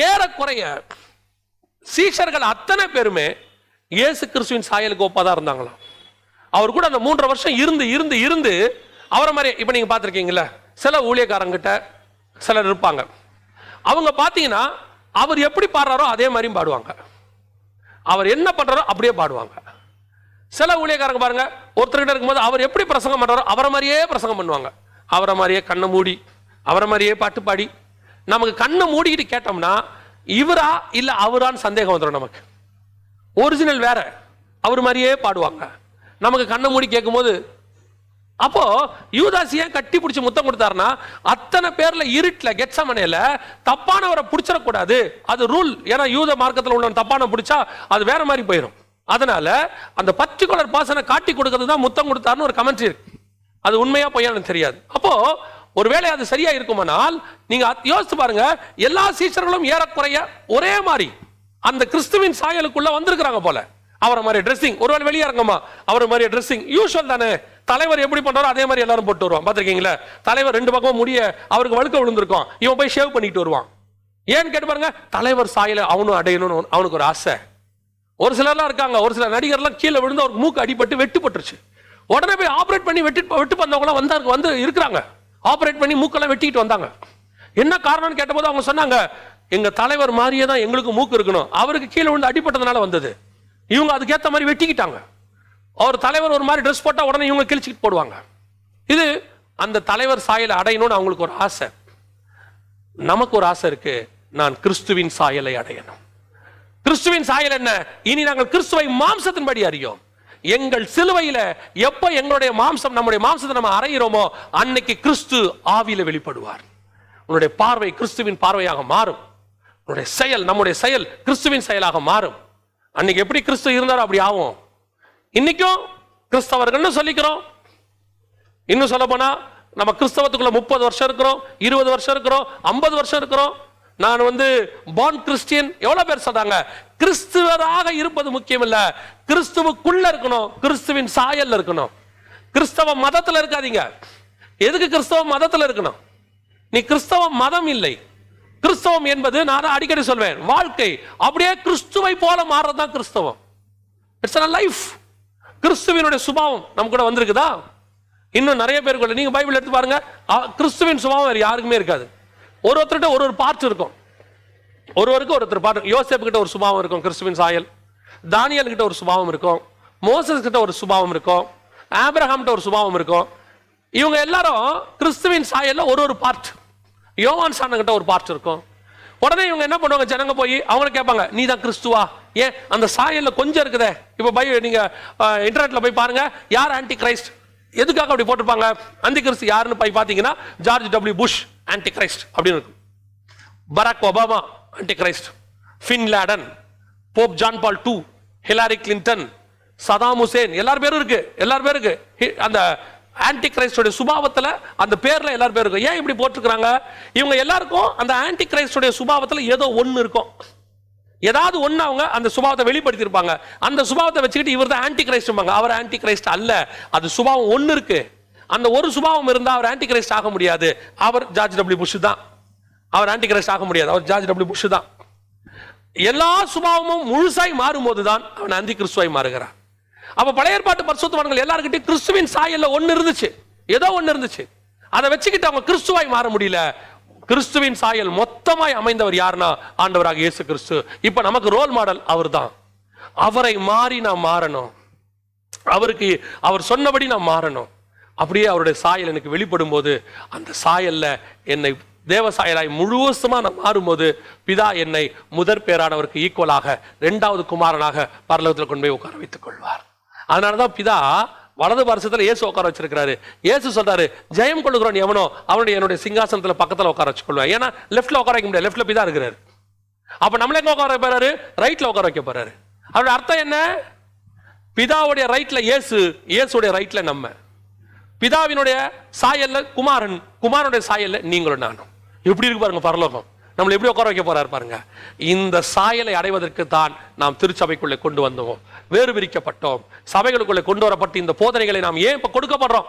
ஏறக்குறைய சீஷர்கள் அத்தனை பேருமே இயேசு கிறிஸ்துவின் சாயலுக்கு ஒப்பாதான் இருந்தாங்களாம். அவர் கூட அந்த 3.5 வருஷம் இருந்து இருந்து இருந்து அவரை மாதிரி. இப்ப நீங்க பார்த்திருக்கீங்களா, சில ஊழியக்காரங்கிட்ட சிலர் இருப்பாங்க, அவங்க பார்த்தீங்கன்னா அவர் எப்படி பாடுறாரோ அதே மாதிரியும் பாடுவாங்க, அவர் என்ன பண்றாரோ அப்படியே பாடுவாங்க. சில ஊழியக்காரங்க பாருங்க, ஒருத்தர்கிட்ட இருக்கும்போது அவர் எப்படி பிரசங்கம் பண்றாரோ அவரை மாதிரியே பிரசங்கம் பண்ணுவாங்க, அவரை மாதிரியே கண்ணை மூடி, அவரை மாதிரியே பாட்டு பாடி. நமக்கு கண்ணை மூடிக்கிட்டு கேட்டோம்னா இவரா இல்ல அவரான்னு சந்தேகம் வந்துடும் நமக்கு. ஒரிஜினல் வேற, அவர் மாதிரியே பாடுவாங்க. நமக்கு கண்ணை மூடி கேட்கும் போது, அப்போ யூதாஸ் ஏன் கட்டி பிடிச்சி முத்தம் கொடுத்தாருன்னா, அத்தனை பேர்ல இருட்டுல கெத்செமனேல தப்பானவரை பிடிச்சிடக்கூடாது, அது ரூல். ஏன்னா யூத மார்க்கத்தில் உள்ளவன் தப்பான பிடிச்சா அது வேற மாதிரி போயிடும். அதனால அந்த பர்டிகுலர் பர்சனை காட்டி கொடுக்கிறது தான் முத்தம் கொடுத்தாருன்னு ஒரு கமெண்ட்ரி இருக்கு. அது உண்மையா பொய்யான்னு தெரியாது. அப்போ ஒருவேளை அது சரியா இருக்குமானால் நீங்க யோசித்து பாருங்க, எல்லா சீஷர்களும் ஏறக்குறைய ஒரே மாதிரி அந்த கிறிஸ்துவின் சாயலுக்குள்ள வந்திருக்கிறாங்க போல. அவரை மாதிரி ட்ரெஸ்ஸிங், ஒருவேளை வெளியரங்கமா அவர் மாதிரி ட்ரெஸ்ஸிங் யூசுவல் தானே. தலைவர் எப்படி பண்றாரோ அதே மாதிரி எல்லாரும் போட்டு வருவான். பாத்திருக்கீங்களா? தலைவர் 2 பக்கமும் முடிய அவருக்கு வழுக்க விழுந்திருக்கும், இவன் போய் ஷேவ் பண்ணிட்டு வருவான். ஏன்னு கேட்டு பாருங்க, தலைவர் சாயலை அவனும் அடையணும்னு அவனுக்கு ஒரு ஆசை. ஒரு சிலர்லாம் இருக்காங்க, ஒரு சில நடிகர்லாம் கீழே விழுந்து அவருக்கு மூக்கு அடிபட்டு வெட்டுப்பட்டுருச்சு, உடனே போய் ஆபரேட் பண்ணி வெட்டு வந்தவங்களாம் வந்து இருக்கிறாங்க. ஆபரேட் பண்ணி மூக்கெல்லாம் வெட்டிட்டு வந்தாங்க. என்ன காரணம்னு கேட்டபோது அவங்க சொன்னாங்க, எங்க தலைவர் மாதிரியே தான் எங்களுக்கு மூக்கு இருக்கணும், அவருக்கு கீழே விழுந்து அடிபட்டதுனால வந்தது. இவங்க அதுக்கேற்ற மாதிரி வெட்டிக்கிட்டாங்க. அவர் தலைவர் ஒரு மாதிரி ட்ரெஸ் போட்டா உடனே இவங்க கிழிச்சிட்டு போடுவாங்க. இது அந்த தலைவர் சாயலை அடையணும்னு அவங்களுக்கு ஒரு ஆசை. நமக்கு ஒரு ஆசை இருக்கு, நான் கிறிஸ்துவின் சாயலை அடையணும். கிறிஸ்துவின் சாயல் என்ன? இனி நாங்கள் கிறிஸ்துவை மாம்சத்தின்படி அறியோம். எங்கள் சிலுவையில எப்ப எங்களுடைய மாம்சம், நம்முடைய மாம்சத்தை நம்ம அறையிறோமோ அன்னைக்கு கிறிஸ்து ஆவியில வெளிப்படுவார். உன்னுடைய பார்வை கிறிஸ்துவின் பார்வையாக மாறும். உன்னுடைய செயல், நம்முடைய செயல் கிறிஸ்துவின் செயலாக மாறும். அன்னைக்கு எப்படி கிறிஸ்து இருந்தாரோ அப்படி ஆகும். இன்னைக்கும் கிறிஸ்தவர்கள்னு சொல்லிக்கிறோம். இன்னும் சொல்ல போனா நம்ம கிறிஸ்தவத்துக்குள்ள 30 வருஷம் இருக்கிறோம், 20 வருஷம் இருக்கிறோம், 50 வருஷம் இருக்கிறோம். நான் born கிறிஸ்டியன். எவ்வளவு பேர் சொல்றாங்க? கிறிஸ்துவராக இருப்பது முக்கியம் இல்ல, கிறிஸ்துவுக்குள்ள இருக்கணும், கிறிஸ்துவின் சாயல்ல இருக்கணும். கிறிஸ்தவ மதத்துல இருக்காதீங்க. எதுக்கு கிறிஸ்தவ மதத்துல இருக்கணும்? நீ கிறிஸ்தவ மதம் இல்லை. கிறிஸ்தவம் என்பது நான் அடிக்கடி சொல்வேன், வாழ்க்கை. அப்படியே கிறிஸ்துவை போல மாறதான் கிறிஸ்தவம். It's a life. கிறிஸ்துவினுடைய சுபாவம் நம்ம கூட வந்திருக்குதா? இன்னும் நிறைய பேருக்குள்ள நீங்க பைபிள் எடுத்து பாருங்க, கிறிஸ்துவின் சுபாவம் வேற யாருக்குமே இருக்காது. ஒருத்தர்கிட்ட ஒரு பார்ட் இருக்கும், ஒருவருக்கு ஒருத்தர் பார்ட். யோசேப்பு கிட்ட ஒரு சுபாவம் இருக்கும், கிறிஸ்துவின் சாயல். தானியல் கிட்ட ஒரு சுபாவம் இருக்கும், மோசஸ் கிட்ட ஒரு சுபாவம் இருக்கும், ஆபிரகாம் கிட்ட ஒரு சுபாவம் இருக்கும். இவங்க எல்லாரும் கிறிஸ்துவின் சாயல்ல ஒரு பார்ட். யோவான் சாண கிட்ட ஒரு பார்ட் இருக்கும். உடனே இவங்க என்ன பண்ணுவாங்க? ஜனங்க போய் அவங்கள கேட்பாங்க, நீ தான் கிறிஸ்துவா? ஏன் அந்த சாயல்ல கொஞ்சம் இருக்குதே. இப்ப நீங்க இன்டர்நெட்ல போய் பாருங்க, யார் ஆன்டி கிரைஸ்ட், எதுக்காக அப்படி போட்டிருப்பாங்க? அந்தி கிறிஸ்து யாருன்னு போய் பாத்தீங்கன்னா George W Bush anti Christ அப்படின்னு இருக்கும், Barack Obama anti Christ, Bin Laden, Pope John Paul II, Hillary Clinton, Saddam Hussein, எல்லார் பேரும் இருக்கு. எல்லார் பேருக்கு அந்த ஆன்டி கிரைஸ்டோட சுபாவத்துல அந்த பேர்ல எல்லார் பேரும் இருக்கும். ஏன் இப்படி போட்டுருக்காங்க? இவங்க எல்லாருக்கும் அந்த ஆன்டி கிரைஸ்டோட சுபாவத்துல ஏதோ ஒன்னு இருக்கும். ஏதாவது ஒண்ணு அவங்க அந்த சுபாவத்தை வெளிப்படுத்தி இருப்பாங்க. அந்த சுபாவத்தை வச்சுக்கிட்டு இவர் தான் ஆன்டி கிரைஸ்ட். அவர் ஆன்டி கிரைஸ்ட் அல்ல, அது சுபாவம் ஒன்னு இருக்கு. அந்த ஒரு சுபாவம் இருந்தா அவர் ஆன்டி கிரைஸ்ட் ஆக முடியாது. அவர் ஜார்ஜ் டபிள்யூ புஷ் தான். அவர் ஆன்டி கிரைஸ்ட் ஆக முடியாது, அவர் ஜார்ஜ் டபிள்யூ புஷ் தான். எல்லா சுபாவமும் முழுசாய் மாறும்போது தான் அவன் அந்தி கிறிஸ்துவாய் மாறுகிறான். அப்ப பழைய ஏற்பாட்டு பரிசுத்தவான்கள் எல்லாருக்கிட்டையும் கிறிஸ்துவின் சாயல்ல ஒன்னு இருந்துச்சு, ஏதோ ஒன்னு இருந்துச்சு. அதை வச்சுக்கிட்டு அவங்க கிறிஸ்துவாய் மாற முடியல. கிறிஸ்துவின் சாயல் மொத்தமாய் அமைந்தவர் யாருன்னா ஆண்டவராக இயேசு கிறிஸ்து. இப்ப நமக்கு ரோல் மாடல் அவர் தான். அவரை மாறி நாம் மாறணும், அவருக்கு அவர் சொன்னபடி நாம் மாறணும். அப்படியே அவருடைய சாயல் எனக்கு வெளிப்படும் போது, அந்த சாயல்ல என்னை தேவ சாயலாய் முழுவதுமா நான் மாறும்போது, பிதா என்னை முதற் பேரானவருக்கு ஈக்குவலாக 2வது குமாரனாக பரலோகத்தில் கொண்டு போய் உட்கார வைத்துக் கொள்வார். அதனாலதான் பிதா வலது பார்சத்துல இயேசு உட்கார வச்சிருக்காரு. இயேசு சொல்றாரு, ஜெயம் கொள்ளுகிறோம் எவனோ அவனுடைய என்னுடைய சிங்காசனத்துல பக்கத்துல உட்கார வச்சுக்கொள்வேன். ஏன்னா லெஃப்ட்ல உட்கார வைக்க முடியாது, லெஃப்ட்ல பிதா இருக்கிறாரு. அப்ப நம்மள எங்க உட்கார வைக்க போறாரு? ரைட்ல உட்கார வைக்க போறாரு. அவருடைய அர்த்தம் என்ன? பிதாவுடைய ரைட்ல இயேசு, இயேசுடைய ரைட்ல நம்ம. பிதாவினுடைய சாயல்ல குமாரன், குமாரனுடைய சாயல்ல நீங்களும் நானும். எப்படி இருக்கு பாருங்க பரலோகம். நம்மளை எப்படி உட்கார வைக்க போறாரு பாருங்க. இந்த சாயலை அடைவதற்கு தான் நாம் திருச்சபைக்குள்ளே கொண்டு வந்தோம், வேறு பிரிக்கப்பட்டோம், சபைகளுக்குள்ளே கொண்டு வரப்பட்டு இந்த போதனைகளை நாம் ஏன் இப்ப கொடுக்கப்படுறோம்?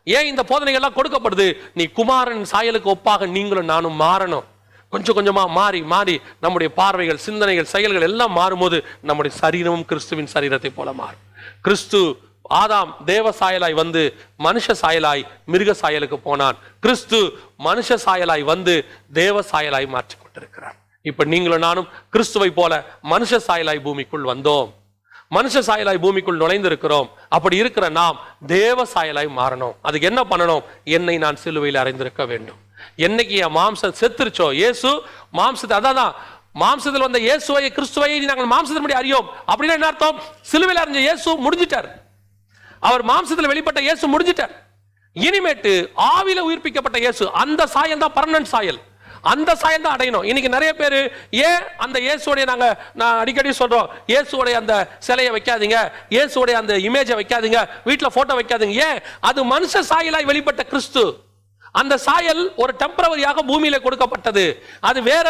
ஏன் இந்த போதனைகள்லாம் கொடுக்கப்படுது? நீ குமாரன் சாயலுக்கு ஒப்பாக நீங்களும் நானும் மாறணும். கொஞ்சம் கொஞ்சமா மாறி மாறி நம்முடைய பார்வைகள், சிந்தனைகள், செயல்கள் எல்லாம் மாறும்போது நம்முடைய சரீரமும் கிறிஸ்துவின் சரீரத்தை போல மாறும். கிறிஸ்து ஆதாம் தேவ சாயலாய் வந்து மனுஷ சாயலாய் மிருக சாயலுக்கு போனான். கிறிஸ்து மனுஷ சாயலாய் வந்து தேவ சாயலாய் மாற்றிக் கொண்டிருக்கிறார். இப்ப நீங்களும் நானும் கிறிஸ்துவை போல மனுஷ சாயலாய் பூமிக்குள் வந்தோம், மனுஷ சாயலாய் பூமிக்குள் நுழைந்திருக்கிறோம். அப்படி இருக்கிற நாம் தேவ சாயலாய் மாறணும். அதுக்கு என்ன பண்ணணும்? என்னை நான் சிலுவையில் அறைந்திருக்க வேண்டும். என்னைக்கு என் மாம்சம் செத்துருச்சோ, இயேசு மாம்சத்தை, அதான் மாம்சத்தில் வந்த இயேசுவை கிறிஸ்துவை நாங்கள் மாம்சத்தின்படி அறியோம். அப்படின்னா என்ன அர்த்தம்? சிலுவையில் அறிஞ்ச இயேசு முடிஞ்சிட்டார். அவர் மாம்சத்தில் வெளிப்பட்ட இயேசு முடிஞ்சிட்டார். இனிமேட்டு ஆவில உயிர்ப்பிக்கப்பட்ட இயேசு, அந்த சாயல் தான் பர்மனன்ட் சாயல். அந்த சாயல் தான் அடையணும். இன்னைக்கு நிறைய பேர் ஏன் அந்த இயேசுடைய, நான் அடிக்கடி சொல்றோம், இயேசுடைய அந்த சிலையை வைக்காதீங்க, இயேசுடைய அந்த இமேஜை வைக்காதீங்க, வீட்டுல போட்டோ வைக்காதீங்க. ஏன்? அது மனுஷ சாயலாய் வெளிப்பட்ட கிறிஸ்து. அந்த சாயல் ஒரு டெம்பரவரியாக பூமியில கொடுக்கப்பட்டது. அது வேற,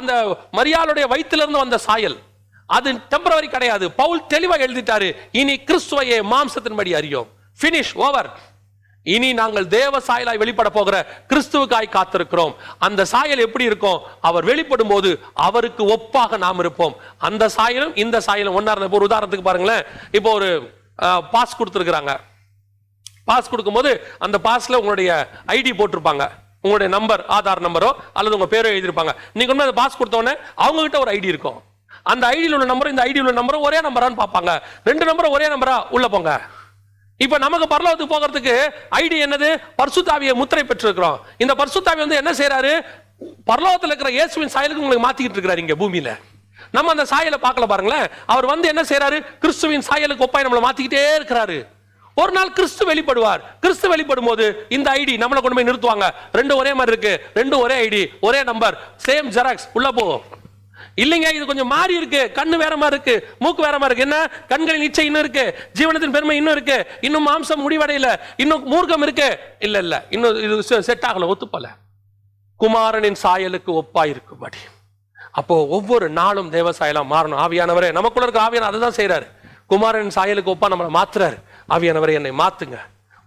அந்த மரியாளுடைய வயிற்றிலிருந்து வந்த சாயல், அது டெம்பரவரி கிடையாது. பவுல் தெளிவா எழுதிட்டாரு, இனி கிறிஸ்துவையே மாம்சத்தின்படி அறியோம். Finish, over. இனி நாங்கள் தேவ சாயலாய் வெளிப்பட போகிற கிறிஸ்துவுக்காய் காத்திருக்கிறோம். அந்த சாயல் எப்படி இருக்கும்? அவர் வெளிப்படும் போது அவருக்கு ஒப்பாக நாம் இருப்போம். அந்த சாயலும் இந்த சாயலும் ஒன்னா இருந்த. ஒரு உதாரணத்துக்கு பாருங்களேன், இப்போ ஒரு பாஸ் கொடுத்துருக்காங்க. பாஸ் கொடுக்கும்போது அந்த பாஸ்ல உங்களுடைய ஐடி போட்டிருப்பாங்க, உங்களுடைய நம்பர், ஆதார் நம்பரோ அல்லது உங்க பேரோ எழுதியிருப்பாங்க. நீங்க அந்த பாஸ் கொடுத்தோடனே அவங்க கிட்ட ஒரு ஐடி இருக்கும். அந்த ஐடியில் உள்ள நம்பரும் இந்த ஐடியில் உள்ள நம்பரும் ஒரே நம்பரான்னு பார்ப்பாங்க. 2 நம்பரும் ஒரே நம்பரா, உள்ள போங்க. இப்ப நமக்கு பரலோகத்துக்கு போகிறதுக்கு ஐடி என்னது? பரிசுத்தாவியை முத்திரை பெற்றிருக்கிறோம். இந்த பரிசுத்தாவி என்ன செய்யறாரு? பரலோகத்தில் இருக்கிற இயேசுவின் சாயலுக்கு உங்களுக்கு மாத்திக்கிட்டு இருக்கிறாரு இங்க பூமியில. நம்ம அந்த சாயலை பார்க்கல பாருங்களேன். அவர் என்ன செய்யறாரு? கிறிஸ்துவின் சாயலுக்கு ஒப்பாய் நம்மளை மாத்திக்கிட்டே இருக்கிறாரு. ஒரு நாள் கிறிஸ்து வெளிப்படுவார். கிறிஸ்து வெளிப்படும் போது இந்த ஐடி நம்மளை கொண்டு போய் நிறுத்துவாங்க. 2 ஒரே மாதிரி இருக்கு, 2 ஒரே ஐடி, ஒரே நம்பர், சேம் ஜெராக்ஸ், உள்ள போ. இல்லைங்க இது கொஞ்சம் மாறி இருக்கு, கண்ணு வேற மாதிரி இருக்கு, மூக்கு வேற மாதிரி இருக்கு. என்ன? கண்களின் இச்சை இன்னும் இருக்கு, ஜீவனத்தின் பெருமை இன்னும் இருக்கு, இன்னும் மாம்சம் முடிவடையில, இன்னும் மூர்க்கம் இருக்கு. இல்ல இன்னும் இது செட் ஆகல, ஒத்துப்பல. குமாரனின் சாயலுக்கு ஒப்பாயிருக்கும்படி. அப்போ ஒவ்வொரு நாளும் தேவ சாயலா மாறணும். ஆவியானவரே, நமக்குள்ள இருக்க ஆவியான அதுதான் செய்யறாரு. குமாரனின் சாயலுக்கு ஒப்பா நம்மளை மாத்துறாரு. ஆவியானவரே என்னை மாத்துங்க,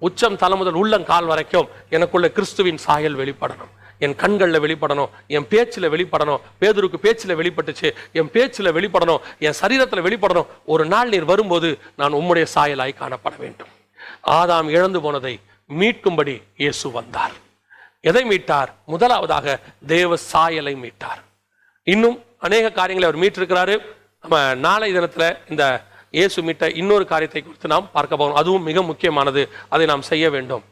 உச்சம் தலை முதல் உள்ளங்கால் வரைக்கும் எனக்குள்ள கிறிஸ்துவின் சாயல் வெளிப்படணும், என் கண்களில் வெளிப்படணும், என் பேச்சில் வெளிப்படணும். பேதுருக்கு பேச்சில் வெளிப்பட்டுச்சு, என் பேச்சில் வெளிப்படணும், என் சரீரத்தில் வெளிப்படணும். ஒரு நாள் நீர் வரும்போது நான் உம்முடைய சாயலாய் காணப்பட வேண்டும். ஆதாம் இழந்து போனதை மீட்கும்படி இயேசு வந்தார். எதை மீட்டார்? முதலாவதாக தேவ சாயலை மீட்டார். இன்னும் அநேக காரியங்களை அவர் மீட்டிருக்கிறாரு. நம்ம நாளை தினத்துல இந்த இயேசு மீட்ட இன்னொரு காரியத்தை குறித்து நாம் பார்க்க போகிறோம். அதுவும் மிக முக்கியமானது, அதை நாம் செய்ய வேண்டும்.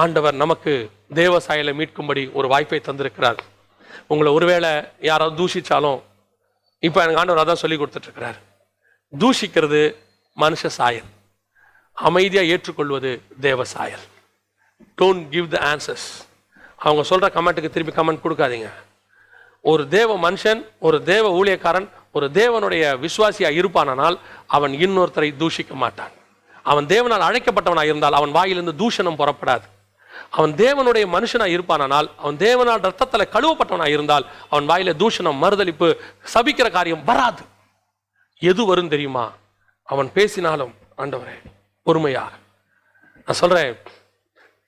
ஆண்டவர் நமக்கு தேவ சாயலை மீட்கும்படி ஒரு வாய்ப்பை தந்திருக்கிறார். உங்களை ஒருவேளை யாராவது தூஷிச்சாலும், இப்போ எனக்கு ஆண்டவர் அதான் சொல்லி கொடுத்துட்டு இருக்கிறார். தூஷிக்கிறது மனுஷ சாயல், அமைதியாக ஏற்றுக்கொள்வது தேவ சாயல். Don't give the answers. அவங்க சொல்ற கமெண்ட்டுக்கு திருப்பி கமெண்ட் கொடுக்காதீங்க. ஒரு தேவ மனுஷன், ஒரு தேவ ஊழியக்காரன், ஒரு தேவனுடைய விசுவாசியா இருப்பானால் அவன் இன்னொருத்தரை தூஷிக்க மாட்டான். அவன் தேவனால் அழைக்கப்பட்டவனாக இருந்தால் அவன் வாயிலிருந்து தூஷணம் புறப்படாது. அவன் தேவனுடைய மனுஷனாக இருப்பானால், அவன் தேவனால் ரத்தத்தில் கழுவப்பட்டவனாக இருந்தால் அவன் வாயில தூஷணம், மறுதலிப்பு, சபிக்கிற காரியம் வராது. எது வரும் தெரியுமா? அவன் பேசினாலும் ஆண்டவரே பொறுமையாக. நான் சொல்றேன்,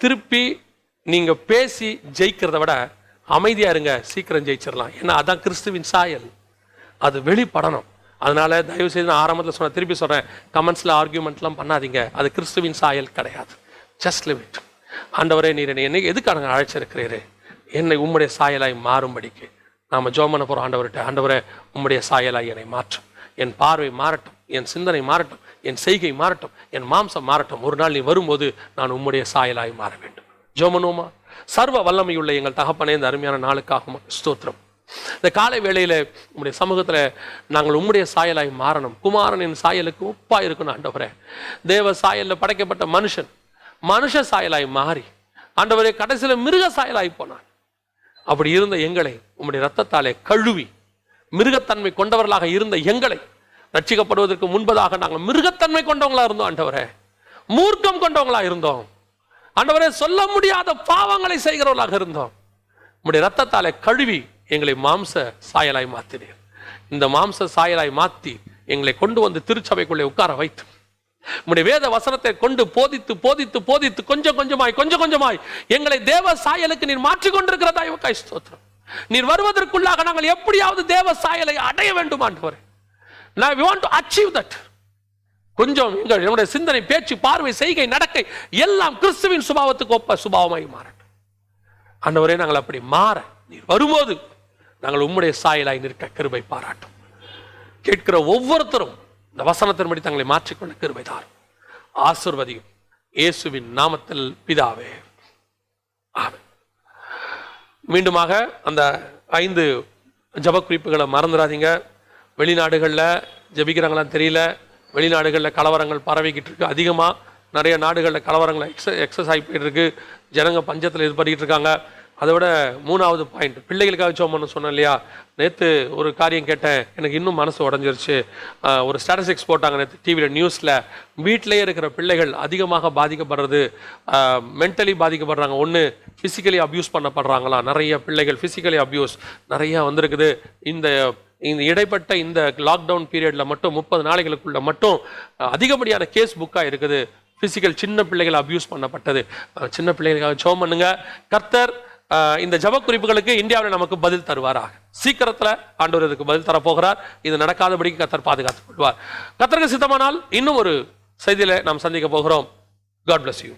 திருப்பி நீங்க பேசி ஜெயிக்கிறத விட அமைதியா இருங்க, சீக்கிரம் ஜெயிச்சிடலாம். ஏன்னா அதான் கிறிஸ்துவின் சாயல், அது வெளிப்படணும். அதனால தயவு செய்து நான் ஆரம்பத்தில் சொன்ன, திருப்பி சொல்றேன், கமெண்ட்ஸ்ல ஆர்கியூமெண்ட்லாம் பண்ணாதீங்க. அது கிறிஸ்துவின் சாயல் கிடையாது. Just live it. ஆண்டவரே நீர் என்னை எதுக்காக அழைச்சிருக்கிறீரே, என்னை உம்முடைய சாயலாய் மாறும்படிக்கு நாம ஜெபம் பண்ண போறோம். ஆண்டவர்கிட்ட, ஆண்டவரே உம்முடைய சாயலாய் என்னை மாற்றும், என் பார்வை மாறட்டும், என் சிந்தனை மாறட்டும், என் செய்கை மாறட்டும், என் மாம்சம் மாறட்டும். ஒரு நாள் நீ வரும்போது நான் உம்முடைய சாயலாய் மாற வேண்டும். ஜெபமனுமா? சர்வ வல்லமையுள்ள எங்கள் தகப்பனே, இந்த அருமையான நாளுக்காக ஸ்தோத்திரம். இந்த காலை வேளையில உம்முடைய சமூகத்துல நாங்கள் உம்முடைய சாயலாய் மாறணும். குமாரனின் சாயலுக்கு ஒப்பா இருக்கணும். ஆண்டவரே, தேவ சாயல்ல படைக்கப்பட்ட மனுஷன் மனுஷ சாயலாய் மாறி ஆண்டவரே கடைசியில மிருக சாயலாய் போனான். அப்படி இருந்த எங்களை உம்முடைய ரத்தத்தாலே கழுவி, மிருகத்தன்மை கொண்டவர்களாக இருந்த எங்களை ரட்சிக்கப்படுவதற்கு முன்பதாக நாங்கள் மிருகத்தன்மை கொண்டவங்களா இருந்தோம். ஆண்டவரே, மூர்க்கம் கொண்டவங்களா இருந்தோம். ஆண்டவரே, சொல்ல முடியாத பாவங்களை செய்கிறவர்களாக இருந்தோம். உம்முடைய ரத்தத்தாலே கழுவி எங்களை மாம்ச சாயலாய் மாத்தினீர். இந்த மாம்ச சாயலாய் மாத்தி எங்களை கொண்டு வந்து திருச்சபைக்குள்ளே உட்கார வைத்து உம்முடைய வேத வசனத்தை கொண்டு போதித்து போதித்து போதித்து கொஞ்சம் கொஞ்சமாய் எங்களை தேவ சாயலுக்கு நீர் மாற்றிக் கொண்டிருக்கிறதா இவக்காய் ஸ்தோத்திரம். நீர் வருவதற்குள்ளாக நாங்கள் எப்படியாவது தேவ சாயலை அடைய வேண்டும். ஆண்டவரே, now we want to achieve that. கொஞ்சம் எங்களுடைய சிந்தனை, பேச்சு, பார்வை, செய்கை, நடக்கை எல்லாம் கிறிஸ்துவின் சுபாவத்துக்கு ஒப்ப சுபாவமாய் மாறட்டும். ஆண்டவரே, நாங்கள் அப்படி மாற நீர் வரும்போது நாங்கள் உம்முடைய சாயலாய் நிற்க கிருபை பாராட்டும். கேட்கிற ஒவ்வொருத்தரும் இந்த வசனத்தின்படி தங்களை மாற்றிக்கொண்ட கிருபை தாரும். ஆசீர்வதியும் இயேசுவின் நாமத்தில் பிதாவே, ஆமென். மீண்டுமாக அந்த 5 ஜப குறிப்புகளை மறந்துடாதீங்க. வெளிநாடுகளில் ஜபிக்கிறாங்களான்னு தெரியல, வெளிநாடுகளில் கலவரங்கள் பரவிக்கிட்டு இருக்கு. அதிகமாக நிறைய நாடுகளில் கலவரங்கள் எக்ஸஸ் ஆகி போயிட்டு இருக்கு. ஜனங்க பஞ்சத்தில் இது பண்ணிட்டு இருக்காங்க. அதை விட 3வது பாயிண்ட், பிள்ளைகளுக்காக ஜெபம் பண்ண சொன்னேன் இல்லையா? நேற்று ஒரு காரியம் கேட்டேன், எனக்கு இன்னும் மனசு உடஞ்சிருச்சு. ஒரு ஸ்டாட்டிஸ்டிக்ஸ் போட்டாங்க நேற்று டிவியில், நியூஸில். வீட்டிலேயே இருக்கிற பிள்ளைகள் அதிகமாக பாதிக்கப்படுறது, மென்டலி பாதிக்கப்படுறாங்க. ஒன்று, ஃபிசிக்கலி அப்யூஸ் பண்ணப்படுறாங்களா? நிறைய பிள்ளைகள் ஃபிசிக்கலி அப்யூஸ் நிறையா வந்திருக்குது. இந்த இடைப்பட்ட இந்த லாக்டவுன் பீரியடில் மட்டும் 30 நாளைகளுக்குள்ள மட்டும் அதிகப்படியான கேஸ் புக்காக இருக்குது. ஃபிசிக்கல் சின்ன பிள்ளைகள் அப்யூஸ் பண்ணப்பட்டது. சின்ன பிள்ளைகளுக்காக ஜெபம் பண்ணுங்க. கர்த்தர் இந்த ஜப குறிப்புகளுக்கு இந்தியாவில் நமக்கு பதில் தருவாராக. சீக்கிரத்தில் ஆண்டவர் இதுக்கு பதில் தரப்போகிறார். இது நடக்காதபடிக்கு கர்த்தர் பாதுகாத்துக் கொள்வார். கர்த்தருக்கு சித்தமானால் இன்னும் ஒரு செய்தியில நாம் சந்திக்க போகிறோம். God bless you.